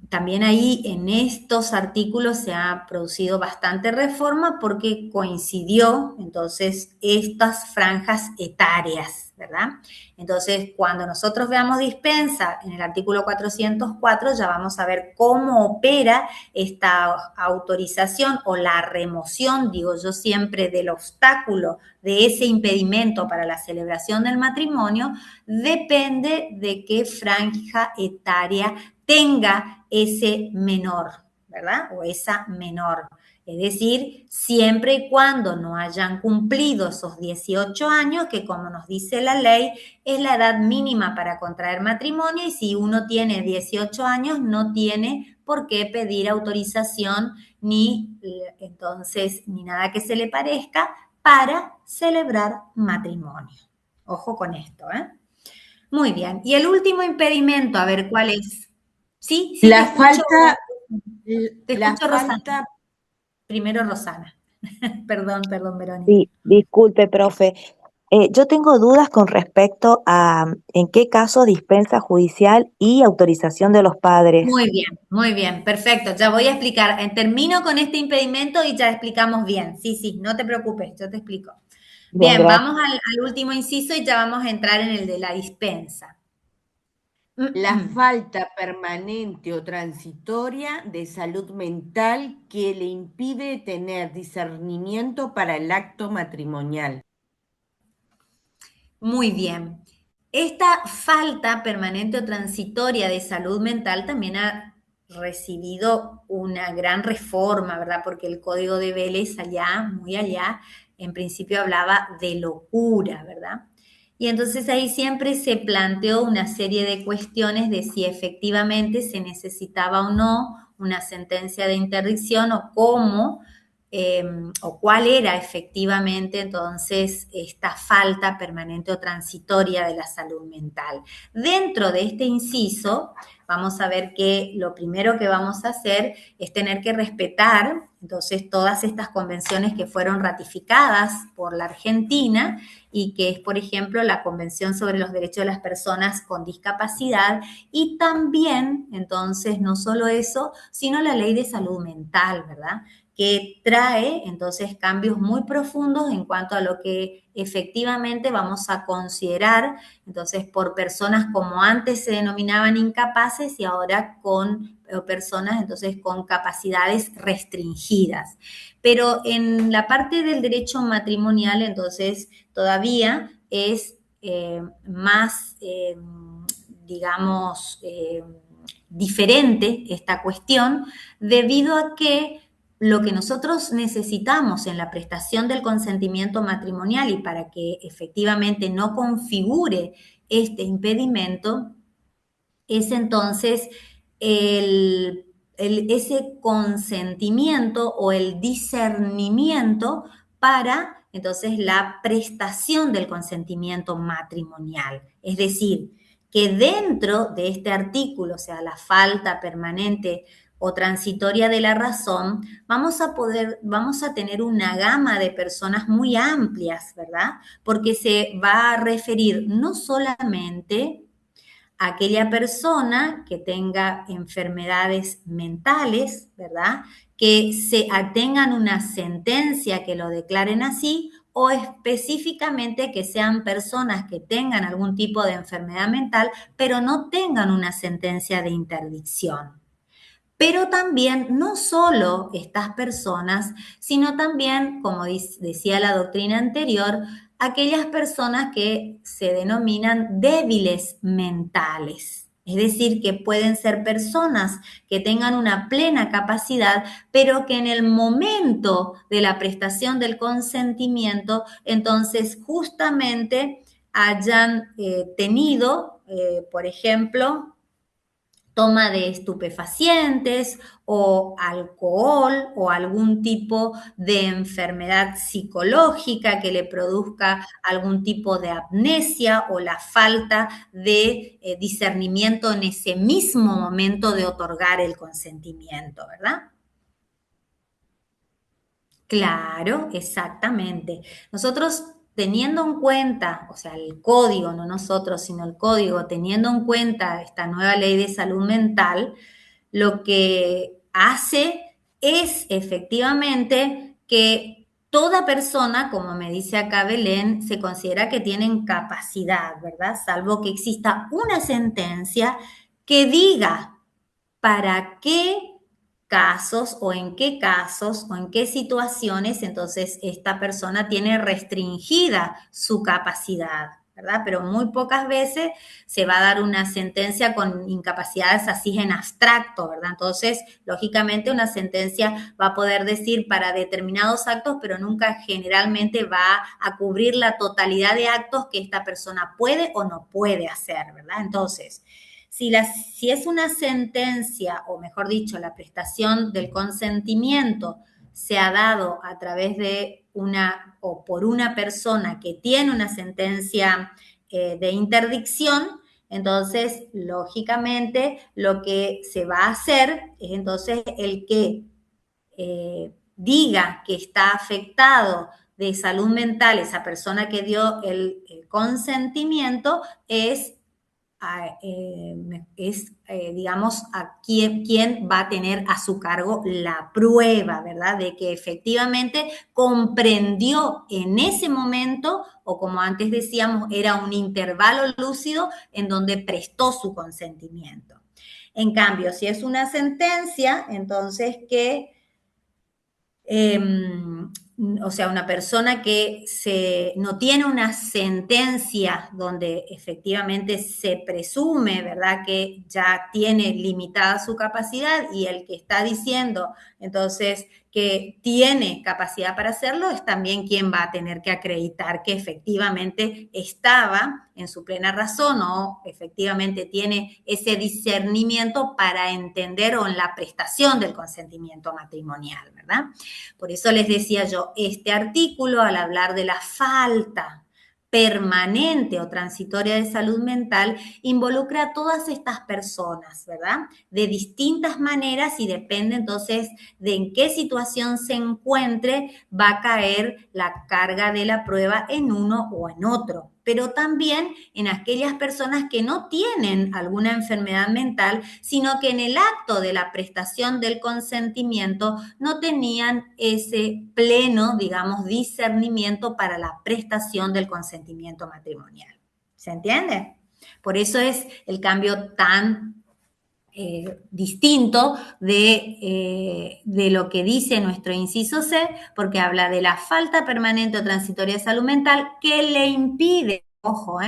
también ahí en estos artículos se ha producido bastante reforma porque coincidió entonces estas franjas etarias, ¿verdad? Entonces, cuando nosotros veamos dispensa en el artículo 404, ya vamos a ver cómo opera esta autorización o la remoción, digo yo siempre, del obstáculo de ese impedimento para la celebración del matrimonio, depende de qué franja etaria tenga ese menor, ¿verdad? O esa menor. Es decir, siempre y cuando no hayan cumplido esos 18 años, que como nos dice la ley, es la edad mínima para contraer matrimonio, y si uno tiene 18 años, no tiene por qué pedir autorización ni nada que se le parezca para celebrar matrimonio. Ojo con esto, ¿eh? Muy bien. Y el último impedimento, a ver cuál es. Sí, La te escucho, falta, te la escucho, Rosana. falta, Primero Rosana. Perdón, Verónica. Sí, disculpe, profe. Yo tengo dudas con respecto a en qué caso dispensa judicial y autorización de los padres. Muy bien, perfecto. Ya voy a explicar. Termino con este impedimento y ya explicamos bien. Sí, no te preocupes, yo te explico. Bien, Bien, gracias. vamos al último inciso y ya vamos a entrar en el de la dispensa. la falta permanente o transitoria de salud mental que le impide tener discernimiento para el acto matrimonial. Muy bien. Esta falta permanente o transitoria de salud mental también ha recibido una gran reforma, ¿verdad? Porque el Código de Vélez allá, muy allá, en principio hablaba de locura, ¿verdad? Y entonces ahí siempre se planteó una serie de cuestiones de si efectivamente se necesitaba o no una sentencia de interdicción o cómo o cuál era efectivamente entonces esta falta permanente o transitoria de la salud mental. Dentro de este inciso, vamos a ver que lo primero que vamos a hacer es tener que respetar entonces todas estas convenciones que fueron ratificadas por la Argentina y que es, por ejemplo, la Convención sobre los Derechos de las Personas con Discapacidad y también, entonces, no solo eso, sino la Ley de Salud Mental, ¿verdad? Que trae entonces cambios muy profundos en cuanto a lo que efectivamente vamos a considerar entonces por personas como antes se denominaban incapaces y ahora con personas entonces con capacidades restringidas. Pero en la parte del derecho matrimonial entonces todavía es más, digamos, diferente esta cuestión debido a que lo que nosotros necesitamos en la prestación del consentimiento matrimonial y para que efectivamente no configure este impedimento es entonces ese consentimiento o el discernimiento para entonces la prestación del consentimiento matrimonial. Es decir, que dentro de este artículo, o sea, la falta permanente o transitoria de la razón, vamos a tener una gama de personas muy amplias, ¿verdad? Porque se va a referir no solamente a aquella persona que tenga enfermedades mentales, ¿verdad? Que tengan una sentencia que lo declaren así, o específicamente que sean personas que tengan algún tipo de enfermedad mental, pero no tengan una sentencia de interdicción. Pero también no solo estas personas, sino también, como decía la doctrina anterior, aquellas personas que se denominan débiles mentales. Es decir, que pueden ser personas que tengan una plena capacidad, pero que en el momento de la prestación del consentimiento, entonces justamente hayan tenido, por ejemplo, toma de estupefacientes o alcohol o algún tipo de enfermedad psicológica que le produzca algún tipo de amnesia o la falta de discernimiento en ese mismo momento de otorgar el consentimiento, ¿verdad? Claro, exactamente. Nosotros teniendo en cuenta, o sea, el código, no nosotros, sino el código, teniendo en cuenta esta nueva ley de salud mental, lo que hace es efectivamente que toda persona, como me dice acá Belén, se considera que tienen capacidad, ¿verdad? Salvo que exista una sentencia que diga para qué casos o en qué situaciones entonces esta persona tiene restringida su capacidad, ¿verdad? Pero muy pocas veces se va a dar una sentencia con incapacidades así en abstracto, ¿verdad? Entonces, lógicamente una sentencia va a poder decir para determinados actos, pero nunca generalmente va a cubrir la totalidad de actos que esta persona puede o no puede hacer, ¿verdad? Entonces, si es una sentencia, o mejor dicho, la prestación del consentimiento se ha dado a través de una o por una persona que tiene una sentencia de interdicción, entonces, lógicamente, lo que se va a hacer es entonces el que diga que está afectado de salud mental esa persona que dio el consentimiento digamos, a quién va a tener a su cargo la prueba, ¿verdad? De que efectivamente comprendió en ese momento, o como antes decíamos, era un intervalo lúcido en donde prestó su consentimiento. En cambio, si es una sentencia, entonces que o sea, una persona que no tiene una sentencia donde efectivamente se presume, ¿verdad?, que ya tiene limitada su capacidad, y el que está diciendo entonces que tiene capacidad para hacerlo es también quien va a tener que acreditar que efectivamente estaba en su plena razón o efectivamente tiene ese discernimiento para entender o en la prestación del consentimiento matrimonial, ¿verdad? Por eso les decía yo, este artículo, al hablar de la falta permanente o transitoria de salud mental, involucra a todas estas personas, ¿verdad? De distintas maneras, y depende entonces de en qué situación se encuentre, va a caer la carga de la prueba en uno o en otro. Pero también en aquellas personas que no tienen alguna enfermedad mental, sino que en el acto de la prestación del consentimiento no tenían ese pleno, digamos, discernimiento para la prestación del consentimiento matrimonial. ¿Se entiende? Por eso es el cambio tan distinto de lo que dice nuestro inciso C, porque habla de la falta permanente o transitoria de salud mental que le impide, ojo,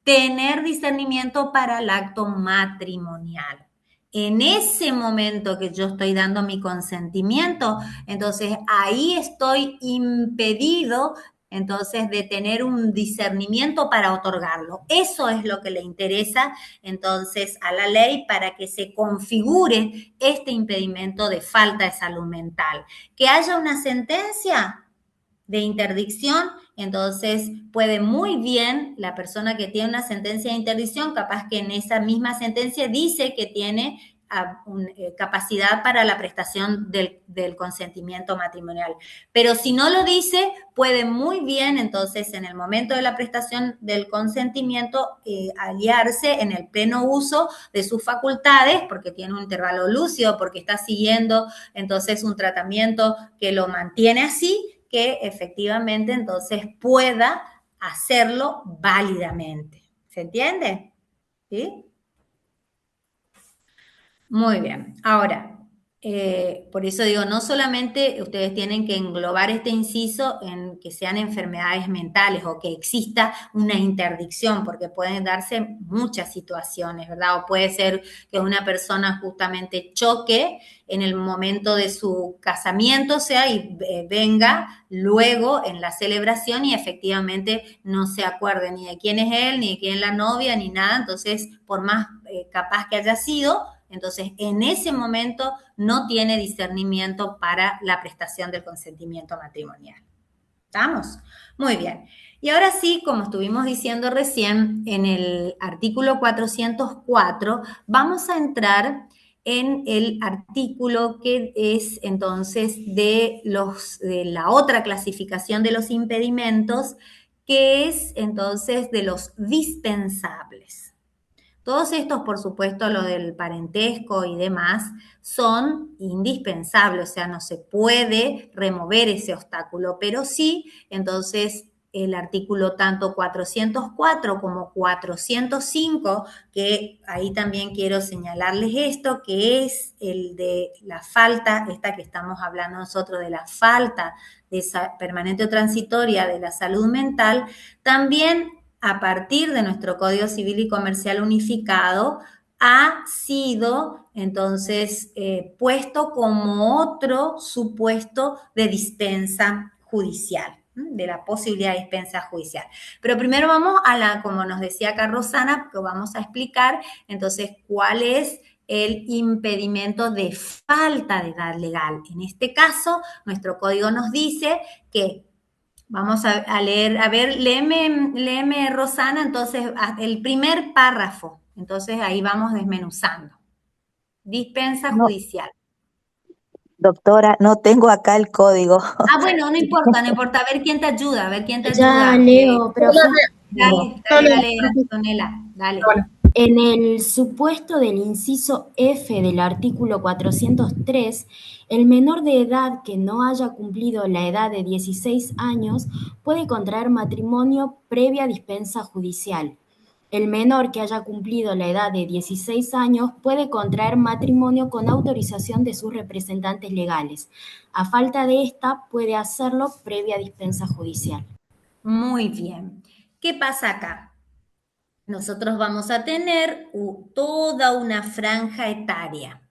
tener discernimiento para el acto matrimonial. En ese momento que yo estoy dando mi consentimiento, entonces ahí estoy impedido entonces de tener un discernimiento para otorgarlo. Eso es lo que le interesa entonces a la ley para que se configure este impedimento de falta de salud mental. Que haya una sentencia de interdicción, entonces puede muy bien la persona que tiene una sentencia de interdicción, capaz que en esa misma sentencia dice que tiene capacidad para la prestación del consentimiento matrimonial. Pero si no lo dice, puede muy bien entonces en el momento de la prestación del consentimiento aliarse en el pleno uso de sus facultades, porque tiene un intervalo lúcido, porque está siguiendo entonces un tratamiento que lo mantiene así, que efectivamente entonces pueda hacerlo válidamente. ¿Se entiende? ¿Sí? Muy bien. Ahora, por eso digo, no solamente ustedes tienen que englobar este inciso en que sean enfermedades mentales o que exista una interdicción, porque pueden darse muchas situaciones, ¿verdad? O puede ser que una persona justamente choque en el momento de su casamiento, o sea, y venga luego en la celebración y efectivamente no se acuerde ni de quién es él, ni de quién es la novia, ni nada. Entonces, por más capaz que haya sido, entonces en ese momento no tiene discernimiento para la prestación del consentimiento matrimonial. ¿Estamos? Muy bien. Y ahora sí, como estuvimos diciendo recién, en el artículo 404 vamos a entrar en el artículo que es entonces de la otra clasificación de los impedimentos, que es entonces de los dispensables. Todos estos, por supuesto, lo del parentesco y demás, son indispensables, o sea, no se puede remover ese obstáculo, pero sí, entonces, el artículo tanto 404 como 405, que ahí también quiero señalarles esto, que es el de la falta, esta que estamos hablando nosotros de la falta de permanente o transitoria de la salud mental, también a partir de nuestro Código Civil y Comercial Unificado, ha sido entonces puesto como otro supuesto de dispensa judicial, de la posibilidad de dispensa judicial. Pero primero vamos a como nos decía acá Rosana, que vamos a explicar entonces cuál es el impedimento de falta de edad legal. En este caso, nuestro código nos dice que vamos a leer, a ver, léeme Rosana, entonces, el primer párrafo. Entonces, ahí vamos desmenuzando. Dispensa judicial. Doctora, no tengo acá el código. Bueno, no importa. A ver quién te ayuda, Ya leo, profe. Dale, Antonella, dale. En el supuesto del inciso F del artículo 403, el menor de edad que no haya cumplido la edad de 16 años puede contraer matrimonio previa dispensa judicial. El menor que haya cumplido la edad de 16 años puede contraer matrimonio con autorización de sus representantes legales. A falta de esta, puede hacerlo previa dispensa judicial. Muy bien. ¿Qué pasa acá? Nosotros vamos a tener toda una franja etaria.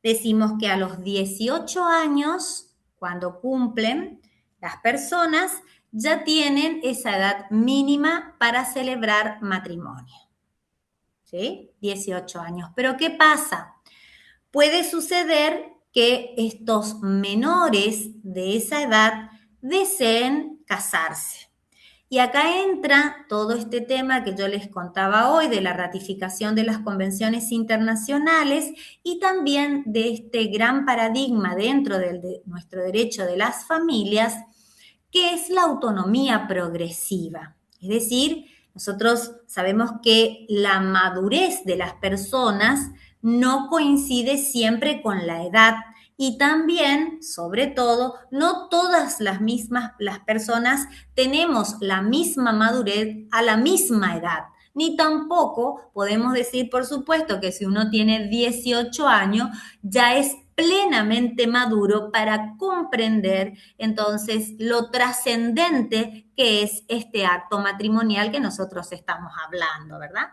Decimos que a los 18 años, cuando cumplen, las personas ya tienen esa edad mínima para celebrar matrimonio. ¿Sí? 18 años. Pero ¿qué pasa? Puede suceder que estos menores de esa edad deseen casarse. Y acá entra todo este tema que yo les contaba hoy de la ratificación de las convenciones internacionales y también de este gran paradigma dentro de nuestro derecho de las familias, que es la autonomía progresiva. Es decir, nosotros sabemos que la madurez de las personas no coincide siempre con la edad. Y también, sobre todo, no todas las personas tenemos la misma madurez a la misma edad. Ni tampoco podemos decir, por supuesto, que si uno tiene 18 años ya es plenamente maduro para comprender entonces lo trascendente que es este acto matrimonial que nosotros estamos hablando, ¿verdad?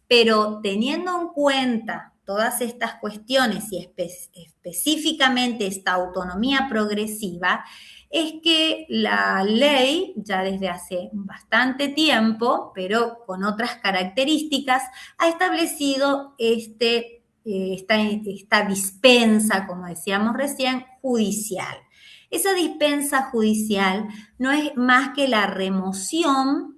Pero teniendo en cuenta todas estas cuestiones y específicamente esta autonomía progresiva, es que la ley, ya desde hace bastante tiempo, pero con otras características, ha establecido esta dispensa, como decíamos recién, judicial. Esa dispensa judicial no es más que la remoción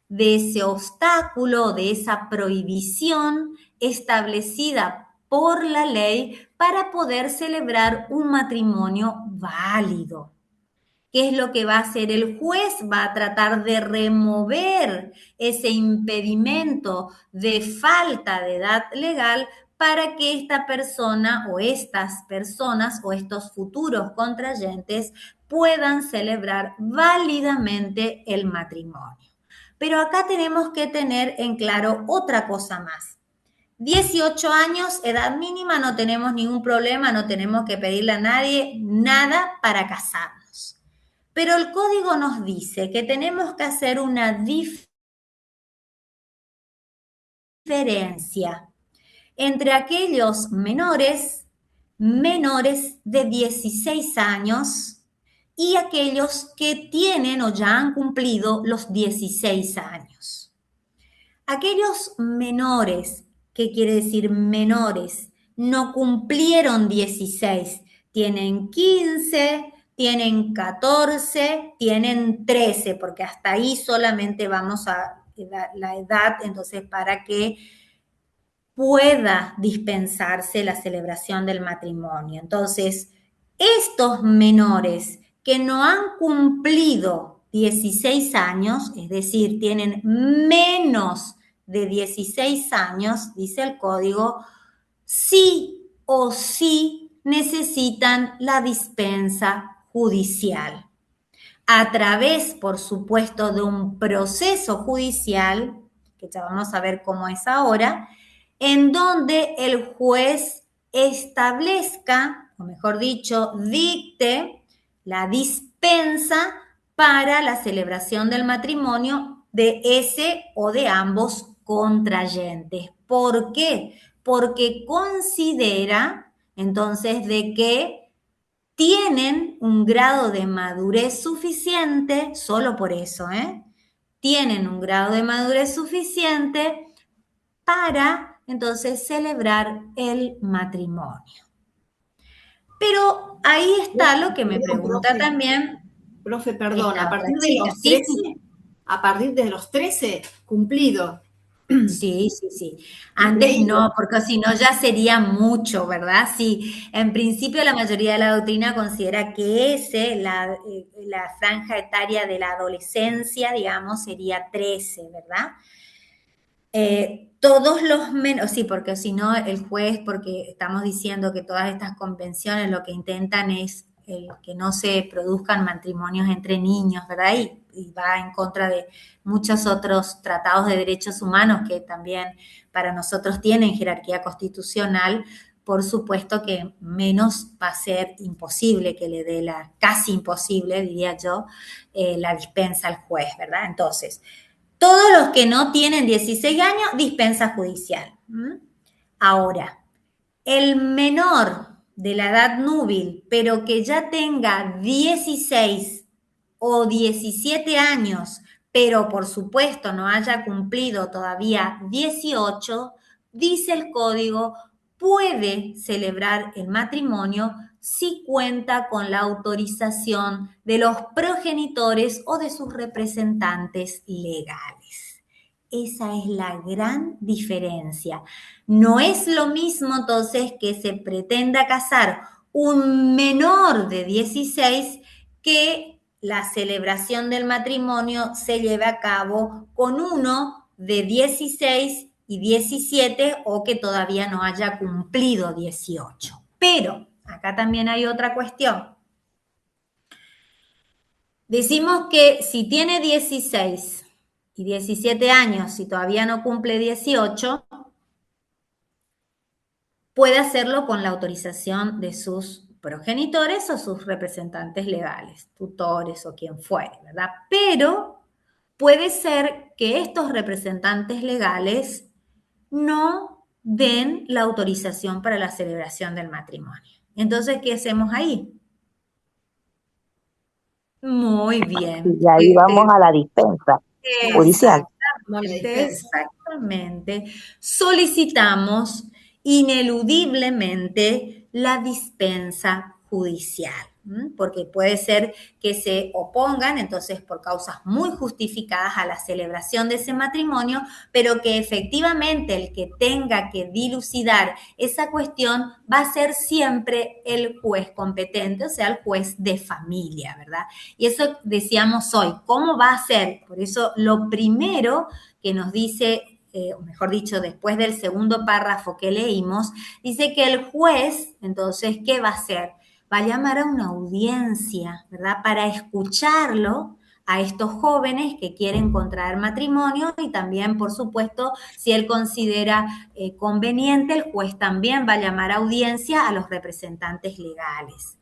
de ese obstáculo, de esa prohibición establecida por la ley para poder celebrar un matrimonio válido. ¿Qué es lo que va a hacer el juez? Va a tratar de remover ese impedimento de falta de edad legal para que esta persona o estas personas o estos futuros contrayentes puedan celebrar válidamente el matrimonio. Pero acá tenemos que tener en claro otra cosa más. 18 años, edad mínima, no tenemos ningún problema, no tenemos que pedirle a nadie nada para casarnos. Pero el código nos dice que tenemos que hacer una diferencia entre aquellos menores de 16 años y aquellos que tienen o ya han cumplido los 16 años. Aquellos menores, ¿qué quiere decir menores? No cumplieron 16, tienen 15, tienen 14, tienen 13, porque hasta ahí solamente vamos a la edad, entonces para que pueda dispensarse la celebración del matrimonio. Entonces, estos menores que no han cumplido 16 años, es decir, tienen menos de 16 años, dice el código, sí o sí necesitan la dispensa judicial. A través, por supuesto, de un proceso judicial, que ya vamos a ver cómo es ahora, en donde el juez establezca, o mejor dicho, dicte la dispensa para la celebración del matrimonio de ese o de ambos contrayentes. ¿Por qué? Porque considera entonces de que tienen un grado de madurez suficiente, solo por eso, tienen un grado de madurez suficiente para entonces celebrar el matrimonio. Pero ahí está lo que me pregunta profe, también. Profe, perdón, a partir de los 13, a partir de los 13, cumplido. Sí. Antes no, porque si no ya sería mucho, ¿verdad? Sí, en principio la mayoría de la doctrina considera que la franja etaria de la adolescencia, digamos, sería 13, ¿verdad? Todos los menos, sí, porque si no el juez, porque estamos diciendo que todas estas convenciones lo que intentan es el que no se produzcan matrimonios entre niños, ¿verdad? Y va en contra de muchos otros tratados de derechos humanos que también para nosotros tienen jerarquía constitucional. Por supuesto que menos va a ser imposible que le dé casi imposible, diría yo, la dispensa al juez, ¿verdad? Entonces, todos los que no tienen 16 años, dispensa judicial. Ahora, el menor de la edad núbil, pero que ya tenga 16 o 17 años, pero por supuesto no haya cumplido todavía 18, dice el código, puede celebrar el matrimonio si cuenta con la autorización de los progenitores o de sus representantes legales. Esa es la gran diferencia. No es lo mismo entonces que se pretenda casar un menor de 16 que la celebración del matrimonio se lleve a cabo con uno de 16 y 17 o que todavía no haya cumplido 18. Pero acá también hay otra cuestión. Decimos que si tiene 16 y 17 años y todavía no cumple 18, puede hacerlo con la autorización de sus progenitores o sus representantes legales, tutores o quien fuere, ¿verdad? Pero puede ser que estos representantes legales no den la autorización para la celebración del matrimonio. Entonces, ¿qué hacemos ahí? Muy bien. Y ahí vamos a la dispensa judicial. Exactamente. Solicitamos ineludiblemente la dispensa judicial, porque puede ser que se opongan, entonces por causas muy justificadas a la celebración de ese matrimonio, pero que efectivamente el que tenga que dilucidar esa cuestión va a ser siempre el juez competente, o sea, el juez de familia, ¿verdad? Y eso decíamos hoy, ¿cómo va a ser? Por eso lo primero que nos dice, o mejor dicho, después del segundo párrafo que leímos, dice que el juez, entonces, ¿qué va a hacer? Va a llamar a una audiencia, ¿verdad? Para escucharlo a estos jóvenes que quieren contraer matrimonio y también, por supuesto, si él considera conveniente, el juez también va a llamar a audiencia a los representantes legales.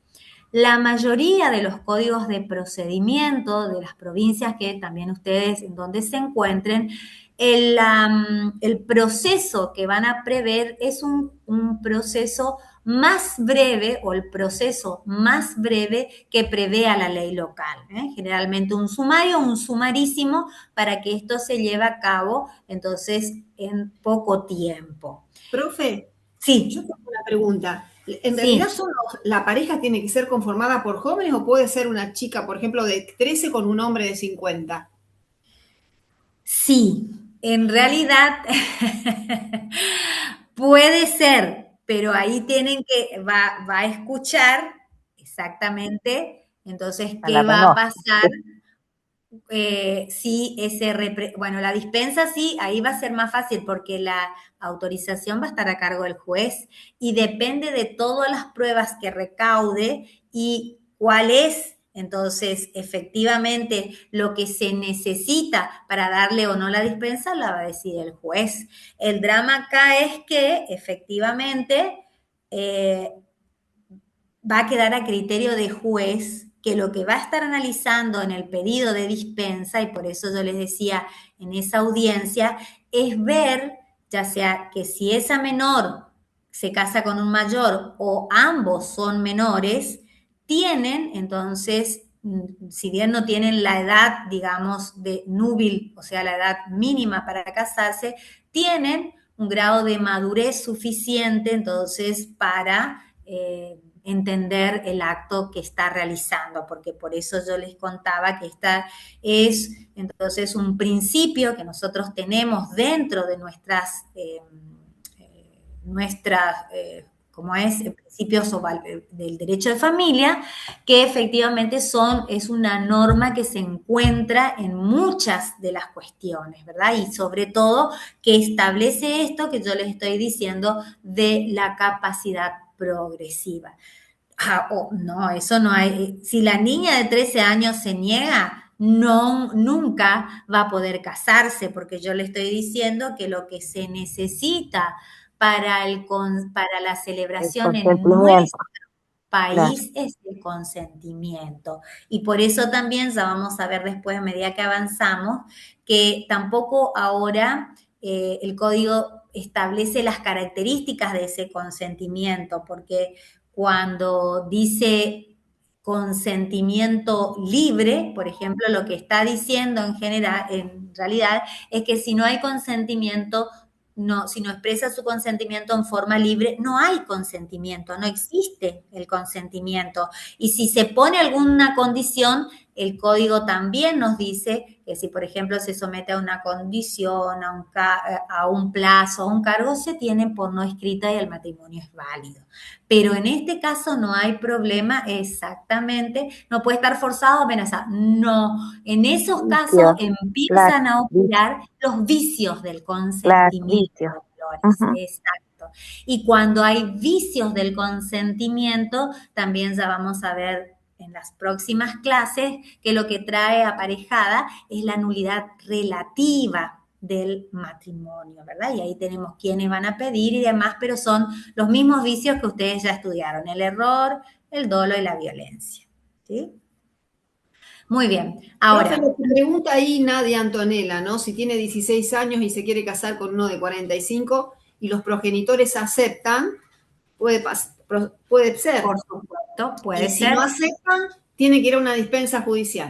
La mayoría de los códigos de procedimiento de las provincias que también ustedes en donde se encuentren, el proceso que van a prever es un proceso más breve o el proceso más breve que prevea la ley local. Generalmente un sumario, un sumarísimo para que esto se lleve a cabo entonces en poco tiempo. Profe, sí. Yo tengo una pregunta. ¿En realidad la pareja tiene que ser conformada por jóvenes o puede ser una chica, por ejemplo, de 13 con un hombre de 50? Sí, en realidad puede ser, pero ahí va a escuchar exactamente, entonces, ¿qué va a pasar? Si bueno, la dispensa sí, ahí va a ser más fácil porque la autorización va a estar a cargo del juez y depende de todas las pruebas que recaude y cuál es, entonces, efectivamente, lo que se necesita para darle o no la dispensa, la va a decir el juez. El drama acá es que, efectivamente, va a quedar a criterio de juez que lo que va a estar analizando en el pedido de dispensa, y por eso yo les decía en esa audiencia, es ver, ya sea que si esa menor se casa con un mayor o ambos son menores, tienen, entonces, si bien no tienen la edad, digamos, de núbil, o sea, la edad mínima para casarse, tienen un grado de madurez suficiente, entonces, para entender el acto que está realizando, porque por eso yo les contaba que esta es entonces un principio que nosotros tenemos dentro de nuestras como es principios del derecho de familia, que efectivamente es una norma que se encuentra en muchas de las cuestiones, ¿verdad? Y sobre todo que establece esto que yo les estoy diciendo de la capacidad progresiva. No, eso no hay. Si la niña de 13 años se niega, no, nunca va a poder casarse, porque yo le estoy diciendo que lo que se necesita para la El celebración en consentimiento, nuestro claro. país es el consentimiento. Y por eso también ya vamos a ver después, a medida que avanzamos, que tampoco ahora el código establece las características de ese consentimiento, porque cuando dice consentimiento libre, por ejemplo, lo que está diciendo en general, en realidad, es que si no hay consentimiento, no, si no expresa su consentimiento en forma libre, no hay consentimiento, no existe el consentimiento. Y si se pone alguna condición, el código también nos dice que si, por ejemplo, se somete a una condición, a un plazo, a un cargo, se tiene por no escrita y el matrimonio es válido. Pero en este caso no hay problema exactamente, no puede estar forzado o amenazado. No, en esos casos Vicios, claro, empiezan a operar los vicios del claro, consentimiento, vicios. Flores, Ujú. exacto. Y cuando hay vicios del consentimiento, también ya vamos a ver en las próximas clases que lo que trae aparejada es la nulidad relativa del matrimonio, ¿verdad? Y ahí tenemos quienes van a pedir y demás, pero son los mismos vicios que ustedes ya estudiaron, el error, el dolo y la violencia, ¿sí? Muy bien, Profe, ahora, lo que pregunta ahí Nadia Antonella, ¿no? Si tiene 16 años y se quiere casar con uno de 45 y los progenitores aceptan, puede ser. por supuesto, Y puede si no ser. aceptan, tiene que ir a una dispensa judicial.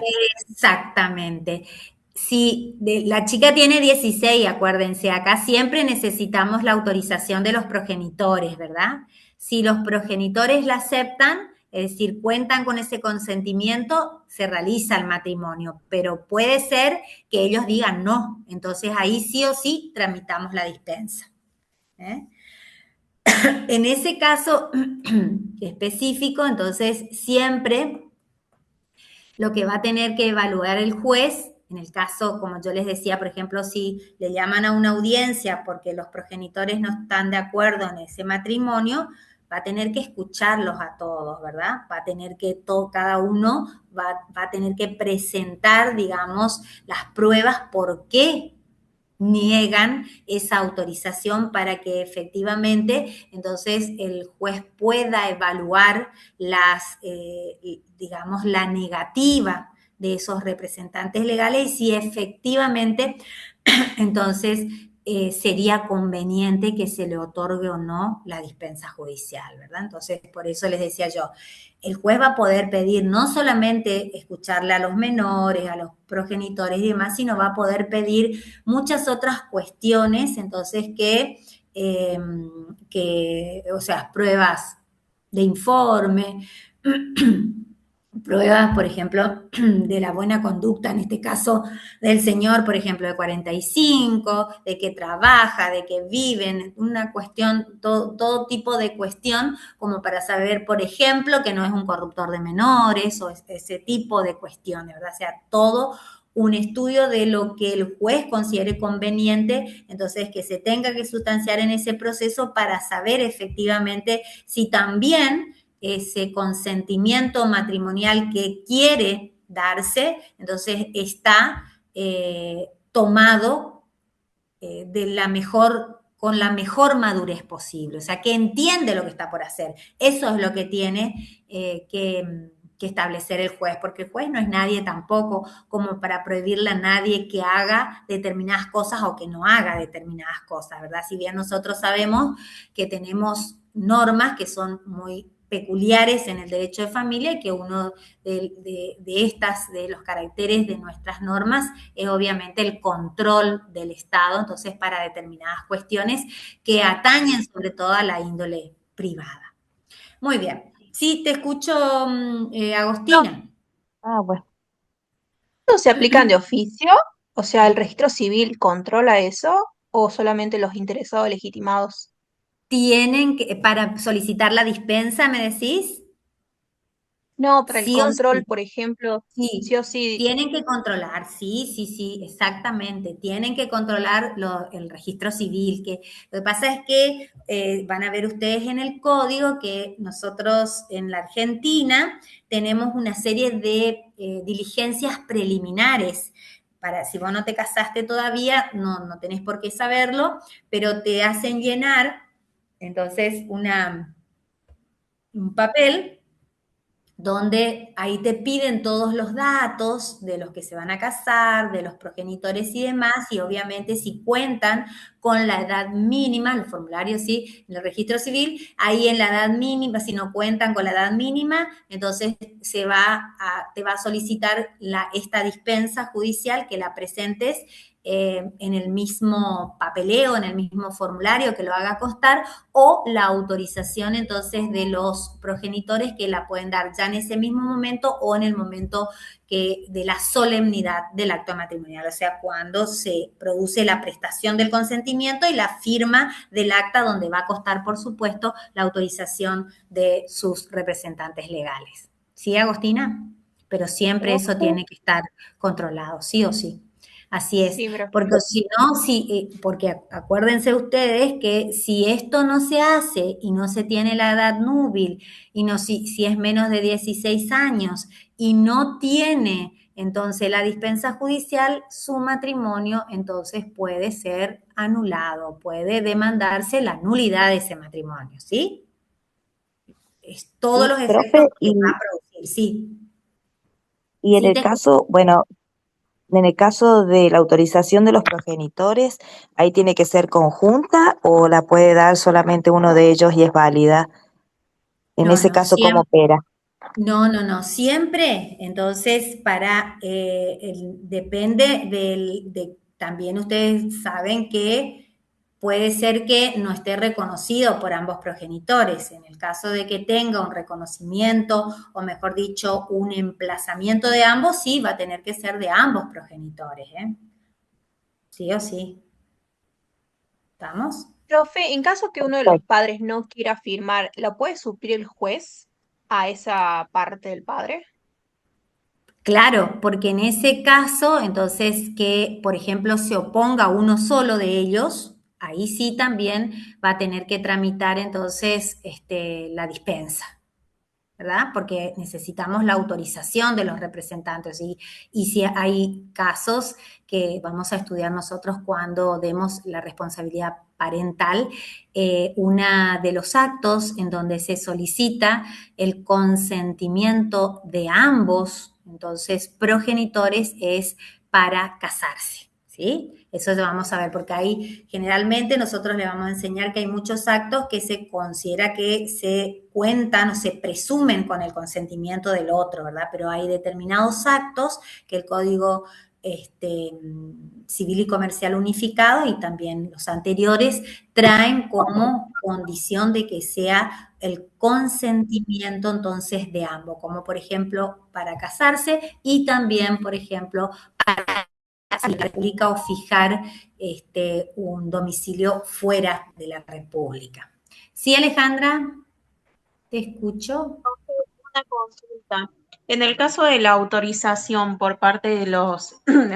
Exactamente. Si la chica tiene 16, acuérdense, acá siempre necesitamos la autorización de los progenitores, ¿verdad? Si los progenitores la aceptan, es decir, cuentan con ese consentimiento, se realiza el matrimonio, pero puede ser que ellos digan no, entonces ahí sí o sí tramitamos la dispensa. ¿Eh? En ese caso específico, entonces siempre lo que va a tener que evaluar el juez, en el caso, como yo les decía, por ejemplo, si le llaman a una audiencia porque los progenitores no están de acuerdo en ese matrimonio, va a tener que escucharlos a todos, ¿verdad? Va a tener que, cada uno va a tener que presentar, digamos, las pruebas por qué niegan esa autorización para que efectivamente entonces el juez pueda evaluar digamos, la negativa de esos representantes legales y si efectivamente entonces sería conveniente que se le otorgue o no la dispensa judicial, ¿verdad? Entonces, por eso les decía yo, el juez va a poder pedir no solamente escucharle a los menores, a los progenitores y demás, sino va a poder pedir muchas otras cuestiones, entonces o sea, pruebas de informe, pruebas, por ejemplo, de la buena conducta, en este caso del señor, por ejemplo, de 45, de que trabaja, de que vive, una cuestión, todo tipo de cuestión, como para saber, por ejemplo, que no es un corruptor de menores o ese tipo de cuestiones, ¿verdad? O sea, todo un estudio de lo que el juez considere conveniente, entonces que se tenga que sustanciar en ese proceso para saber efectivamente si también ese consentimiento matrimonial que quiere darse, entonces está tomado con la mejor madurez posible, o sea, que entiende lo que está por hacer. Eso es lo que tiene que establecer el juez, porque el juez no es nadie tampoco como para prohibirle a nadie que haga determinadas cosas o que no haga determinadas cosas, ¿verdad? Si bien nosotros sabemos que tenemos normas que son muy peculiares en el derecho de familia y que uno de los caracteres de nuestras normas es obviamente el control del Estado, entonces para determinadas cuestiones que atañen sobre todo a la índole privada. Muy bien. Sí, te escucho, Agostina. Ah, bueno. ¿Esto se aplican de oficio? O sea, ¿el registro civil controla eso o solamente los interesados legitimados? Tienen que, para solicitar la dispensa, ¿me decís? No, para el Sí o control, sí. por ejemplo, sí Sí, o sí. tienen que controlar, sí, sí, sí, exactamente. Tienen que controlar el registro civil. Que lo que pasa es que van a ver ustedes en el código que nosotros en la Argentina tenemos una serie de diligencias preliminares. Para, si vos no te casaste todavía, no tenés por qué saberlo, pero te hacen llenar entonces un papel donde ahí te piden todos los datos de los que se van a casar, de los progenitores y demás, y obviamente si cuentan con la edad mínima, el formulario sí, en el registro civil, ahí en la edad mínima, si no cuentan con la edad mínima, entonces te va a solicitar esta dispensa judicial que la presentes en el mismo papeleo, en el mismo formulario que lo haga constar, o la autorización entonces de los progenitores que la pueden dar ya en ese mismo momento o en el momento de la solemnidad del acto matrimonial, o sea, cuando se produce la prestación del consentimiento y la firma del acta donde va a constar, por supuesto, la autorización de sus representantes legales. ¿Sí, Agostina? Pero siempre eso Profe, tiene que estar controlado, sí o sí. Así es, sí, profe. porque si no, porque acuérdense ustedes que si esto no se hace y no se tiene la edad núbil, y no si es menos de 16 años y no tiene entonces la dispensa judicial, su matrimonio entonces puede ser anulado, puede demandarse la nulidad de ese matrimonio, ¿sí? Es todos Sí, los efectos profe, que va a producir, sí. y en Sí, el te escucho. caso, bueno, en el caso de la autorización de los progenitores, ¿ahí tiene que ser conjunta o la puede dar solamente uno de ellos y es válida? En No, ese no, caso, ¿cómo siempre. opera? No, siempre. Entonces, depende también ustedes saben que puede ser que no esté reconocido por ambos progenitores. En el caso de que tenga un reconocimiento, o mejor dicho, un emplazamiento de ambos, sí, va a tener que ser de ambos progenitores, ¿eh? Sí o sí. ¿Estamos? Profe, en caso que uno de los padres no quiera firmar, ¿lo puede suplir el juez a esa parte del padre? Claro, porque en ese caso, entonces que, por ejemplo, se oponga uno solo de ellos, ahí sí también va a tener que tramitar entonces la dispensa, ¿verdad? Porque necesitamos la autorización de los representantes y si hay casos que vamos a estudiar nosotros cuando demos la responsabilidad parental, una de los actos en donde se solicita el consentimiento de ambos, entonces progenitores, es para casarse, ¿sí? Eso lo vamos a ver, porque ahí generalmente nosotros le vamos a enseñar que hay muchos actos que se considera que se cuentan o se presumen con el consentimiento del otro, ¿verdad? Pero hay determinados actos que el Código Civil y Comercial Unificado y también los anteriores traen como condición de que sea el consentimiento entonces de ambos, como por ejemplo para casarse y también, por ejemplo, para la República o fijar un domicilio fuera de la República. Sí, Alejandra, te escucho. Una consulta. En el caso de la autorización por parte de los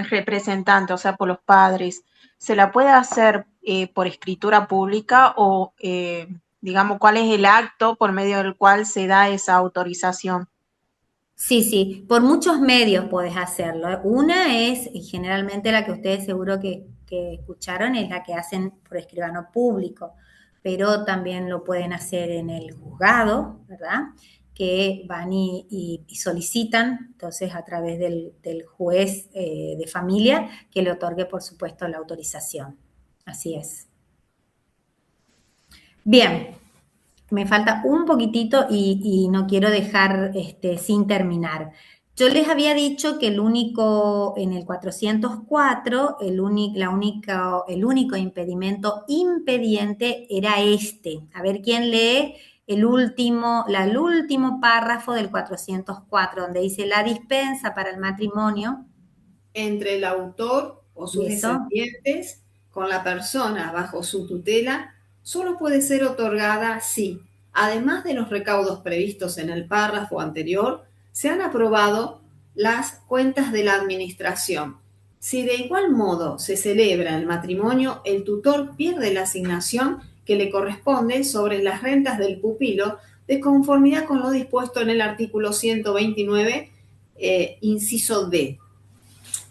representantes, o sea, por los padres, ¿se la puede hacer por escritura pública o, digamos, cuál es el acto por medio del cual se da esa autorización? Sí, por muchos medios puedes hacerlo. Una es, y generalmente la que ustedes seguro que escucharon, es la que hacen por escribano público, pero también lo pueden hacer en el juzgado, ¿verdad? Que van y solicitan, entonces, a través del juez de familia, que le otorgue, por supuesto, la autorización. Así es. Bien, me falta un poquitito y no quiero dejar sin terminar. Yo les había dicho que en el 404, el único impedimento impediente era este. A ver quién lee el último párrafo del 404, donde dice la dispensa para el matrimonio. Entre el autor o sus ¿Y eso? descendientes con la persona bajo su tutela solo puede ser otorgada si, además de los recaudos previstos en el párrafo anterior, se han aprobado las cuentas de la administración. Si de igual modo se celebra el matrimonio, el tutor pierde la asignación que le corresponde sobre las rentas del pupilo de conformidad con lo dispuesto en el artículo 129, inciso D.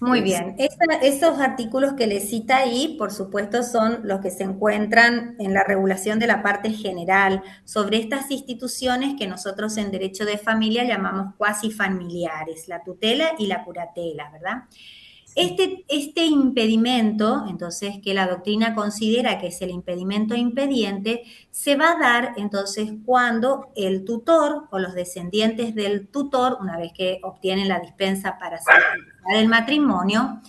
Muy bien. Esos artículos que le cita ahí, por supuesto, son los que se encuentran en la regulación de la parte general sobre estas instituciones que nosotros en derecho de familia llamamos cuasi familiares, la tutela y la curatela, ¿verdad? Este impedimento, entonces, que la doctrina considera que es el impedimento impediente, se va a dar, entonces, cuando el tutor o los descendientes del tutor, una vez que obtienen la dispensa para celebrar el matrimonio,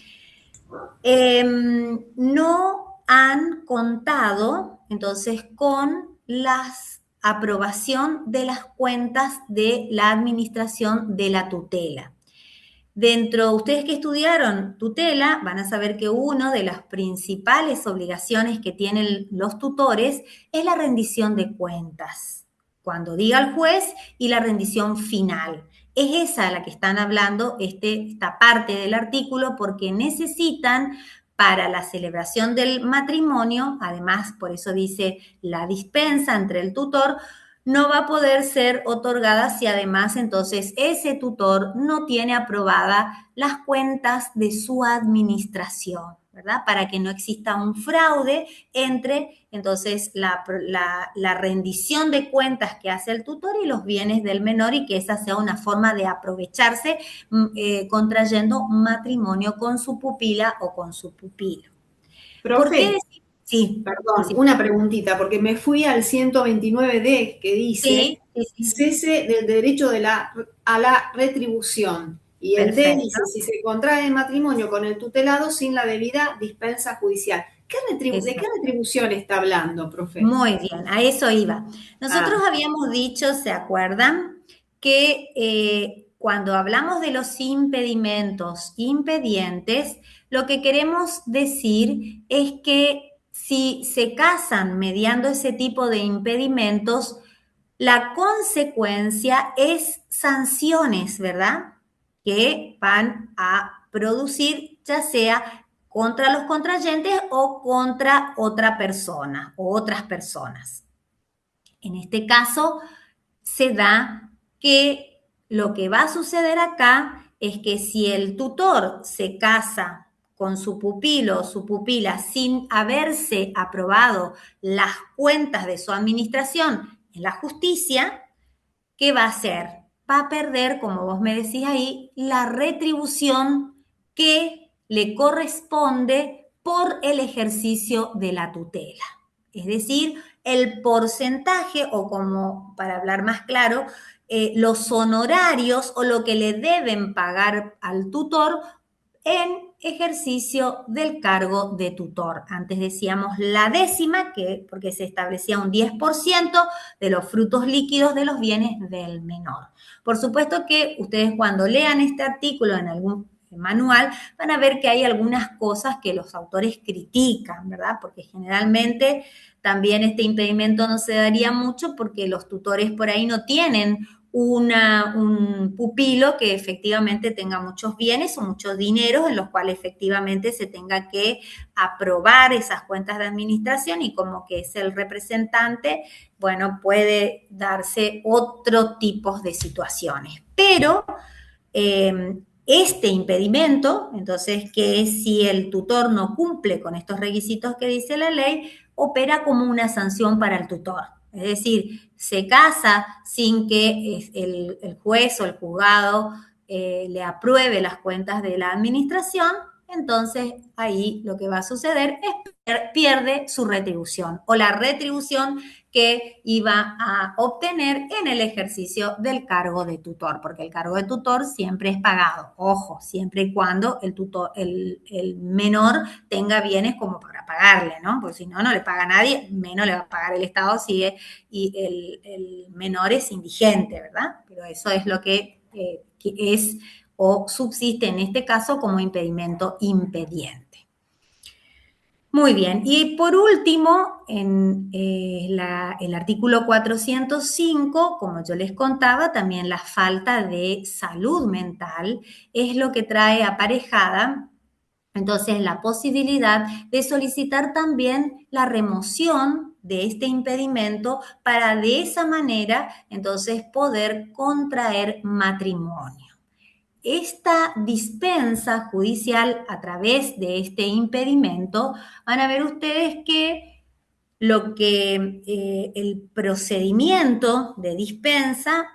no han contado, entonces, con la aprobación de las cuentas de la administración de la tutela. Dentro, ustedes que estudiaron tutela van a saber que una de las principales obligaciones que tienen los tutores es la rendición de cuentas, cuando diga el juez, y la rendición final. Es esa la que están hablando, esta parte del artículo, porque necesitan para la celebración del matrimonio, además, por eso dice la dispensa entre el tutor, no va a poder ser otorgada si además entonces ese tutor no tiene aprobada las cuentas de su administración, ¿verdad? Para que no exista un fraude entre entonces la rendición de cuentas que hace el tutor y los bienes del menor, y que esa sea una forma de aprovecharse contrayendo matrimonio con su pupila o con su pupilo. Profe, ¿por qué decir? Sí, perdón, sí. una preguntita, porque me fui al 129D que dice cese del derecho a la retribución. Y el D dice, si se contrae matrimonio con el tutelado sin la debida dispensa judicial. ¿De qué retribución está hablando, profe? Muy bien, a eso iba. Nosotros habíamos dicho, ¿se acuerdan? Que cuando hablamos de los impedimentos impedientes, lo que queremos decir es que si se casan mediando ese tipo de impedimentos, la consecuencia es sanciones, ¿verdad? Que van a producir ya sea contra los contrayentes o contra otra persona o otras personas. En este caso, se da que lo que va a suceder acá es que si el tutor se casa con su pupilo o su pupila sin haberse aprobado las cuentas de su administración en la justicia, ¿qué va a hacer? Va a perder, como vos me decís ahí, la retribución que le corresponde por el ejercicio de la tutela. Es decir, el porcentaje, o como para hablar más claro, los honorarios o lo que le deben pagar al tutor en ejercicio del cargo de tutor. Antes decíamos la décima, porque se establecía un 10% de los frutos líquidos de los bienes del menor. Por supuesto que ustedes cuando lean este artículo en algún manual van a ver que hay algunas cosas que los autores critican, ¿verdad? Porque generalmente también este impedimento no se daría mucho porque los tutores por ahí no tienen un pupilo que efectivamente tenga muchos bienes o muchos dineros en los cuales efectivamente se tenga que aprobar esas cuentas de administración, y como que es el representante, bueno, puede darse otro tipo de situaciones. Pero este impedimento, entonces, que es si el tutor no cumple con estos requisitos que dice la ley, opera como una sanción para el tutor. Es decir, se casa sin que el juez o el juzgado le apruebe las cuentas de la administración, entonces ahí lo que va a suceder es que pierde su retribución o la retribución que iba a obtener en el ejercicio del cargo de tutor, porque el cargo de tutor siempre es pagado, ojo, siempre y cuando el menor tenga bienes como para pagarle, ¿no? Porque si no, no le paga a nadie, menos le va a pagar el Estado si el menor es indigente, ¿verdad? Pero eso es lo que es o subsiste en este caso como impedimento impediente. Muy bien, y por último, en el artículo 405, como yo les contaba, también la falta de salud mental es lo que trae aparejada, entonces, la posibilidad de solicitar también la remoción de este impedimento para de esa manera, entonces, poder contraer matrimonio. Esta dispensa judicial a través de este impedimento, van a ver ustedes que el procedimiento de dispensa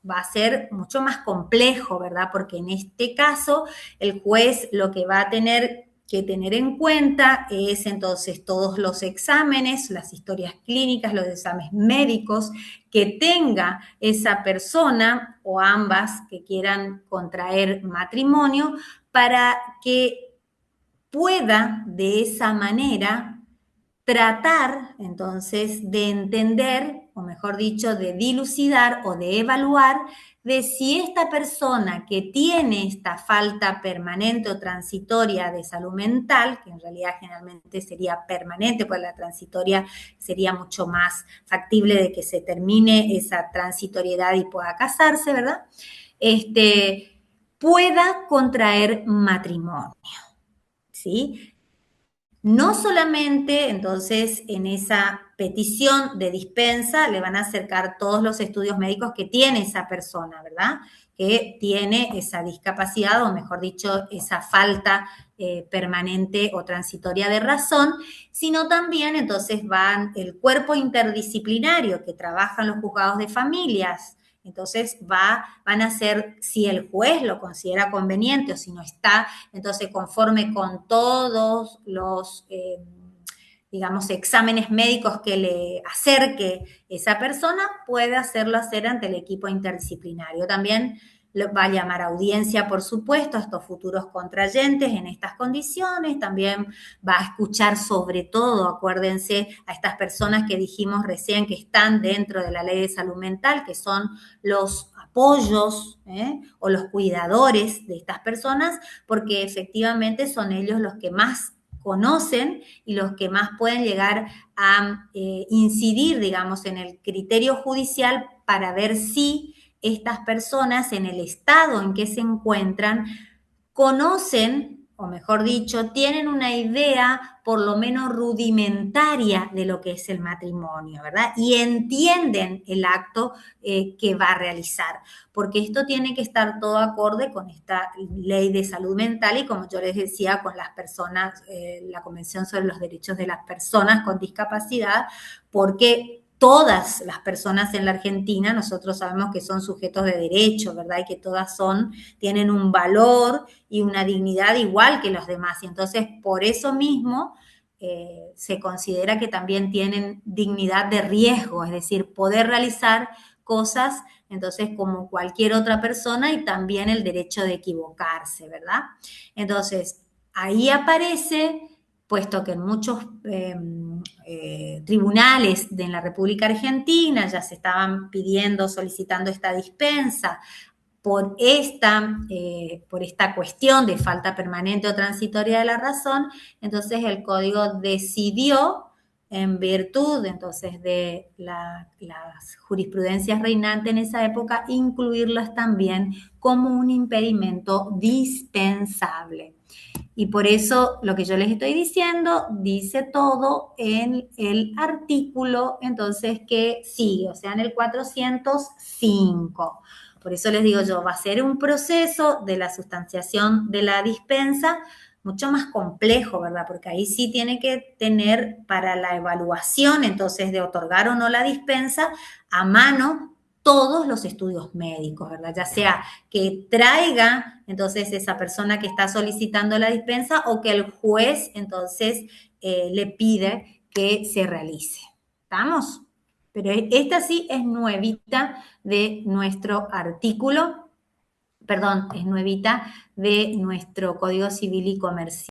va a ser mucho más complejo, ¿verdad? Porque en este caso el juez lo que va a tener que tener en cuenta es entonces todos los exámenes, las historias clínicas, los exámenes médicos que tenga esa persona o ambas que quieran contraer matrimonio para que pueda de esa manera tratar entonces de entender, o mejor dicho, de dilucidar o de evaluar de si esta persona que tiene esta falta permanente o transitoria de salud mental, que en realidad generalmente sería permanente, pues la transitoria sería mucho más factible de que se termine esa transitoriedad y pueda casarse, ¿verdad? Pueda contraer matrimonio, ¿sí? No solamente, entonces, en esa petición de dispensa le van a acercar todos los estudios médicos que tiene esa persona, ¿verdad? Que tiene esa discapacidad, o mejor dicho, esa falta permanente o transitoria de razón, sino también, entonces, van el cuerpo interdisciplinario que trabaja en los juzgados de familias. Entonces van a ser, si el juez lo considera conveniente o si no está, entonces conforme con todos los, digamos, exámenes médicos que le acerque esa persona, puede hacerlo hacer ante el equipo interdisciplinario. También va a llamar a audiencia, por supuesto, a estos futuros contrayentes en estas condiciones. También va a escuchar sobre todo, acuérdense, a estas personas que dijimos recién que están dentro de la ley de salud mental, que son los apoyos o los cuidadores de estas personas, porque efectivamente son ellos los que más conocen y los que más pueden llegar a incidir, digamos, en el criterio judicial para ver si estas personas en el estado en que se encuentran conocen, o mejor dicho, tienen una idea por lo menos rudimentaria de lo que es el matrimonio, ¿verdad? Y entienden el acto que va a realizar, porque esto tiene que estar todo acorde con esta ley de salud mental y, como yo les decía, con las personas, la Convención sobre los Derechos de las Personas con Discapacidad, porque todas las personas en la Argentina, nosotros sabemos que son sujetos de derecho, ¿verdad? Y que todas tienen un valor y una dignidad igual que los demás. Y entonces, por eso mismo, se considera que también tienen dignidad de riesgo, es decir, poder realizar cosas, entonces, como cualquier otra persona y también el derecho de equivocarse, ¿verdad? Entonces, ahí aparece, puesto que en muchos tribunales en la República Argentina ya se estaban solicitando esta dispensa por esta cuestión de falta permanente o transitoria de la razón, entonces el Código decidió, en virtud entonces de las jurisprudencias reinantes en esa época, incluirlas también como un impedimento dispensable. Y por eso lo que yo les estoy diciendo dice todo en el artículo, entonces, que sigue, o sea, en el 405. Por eso les digo yo, va a ser un proceso de la sustanciación de la dispensa mucho más complejo, ¿verdad? Porque ahí sí tiene que tener para la evaluación, entonces, de otorgar o no la dispensa, a mano todos los estudios médicos, ¿verdad? Ya sea que traiga, entonces, esa persona que está solicitando la dispensa o que el juez, entonces, le pide que se realice. ¿Estamos? Pero esta sí es nuevita de nuestro artículo, perdón, es nuevita de nuestro Código Civil y Comercial.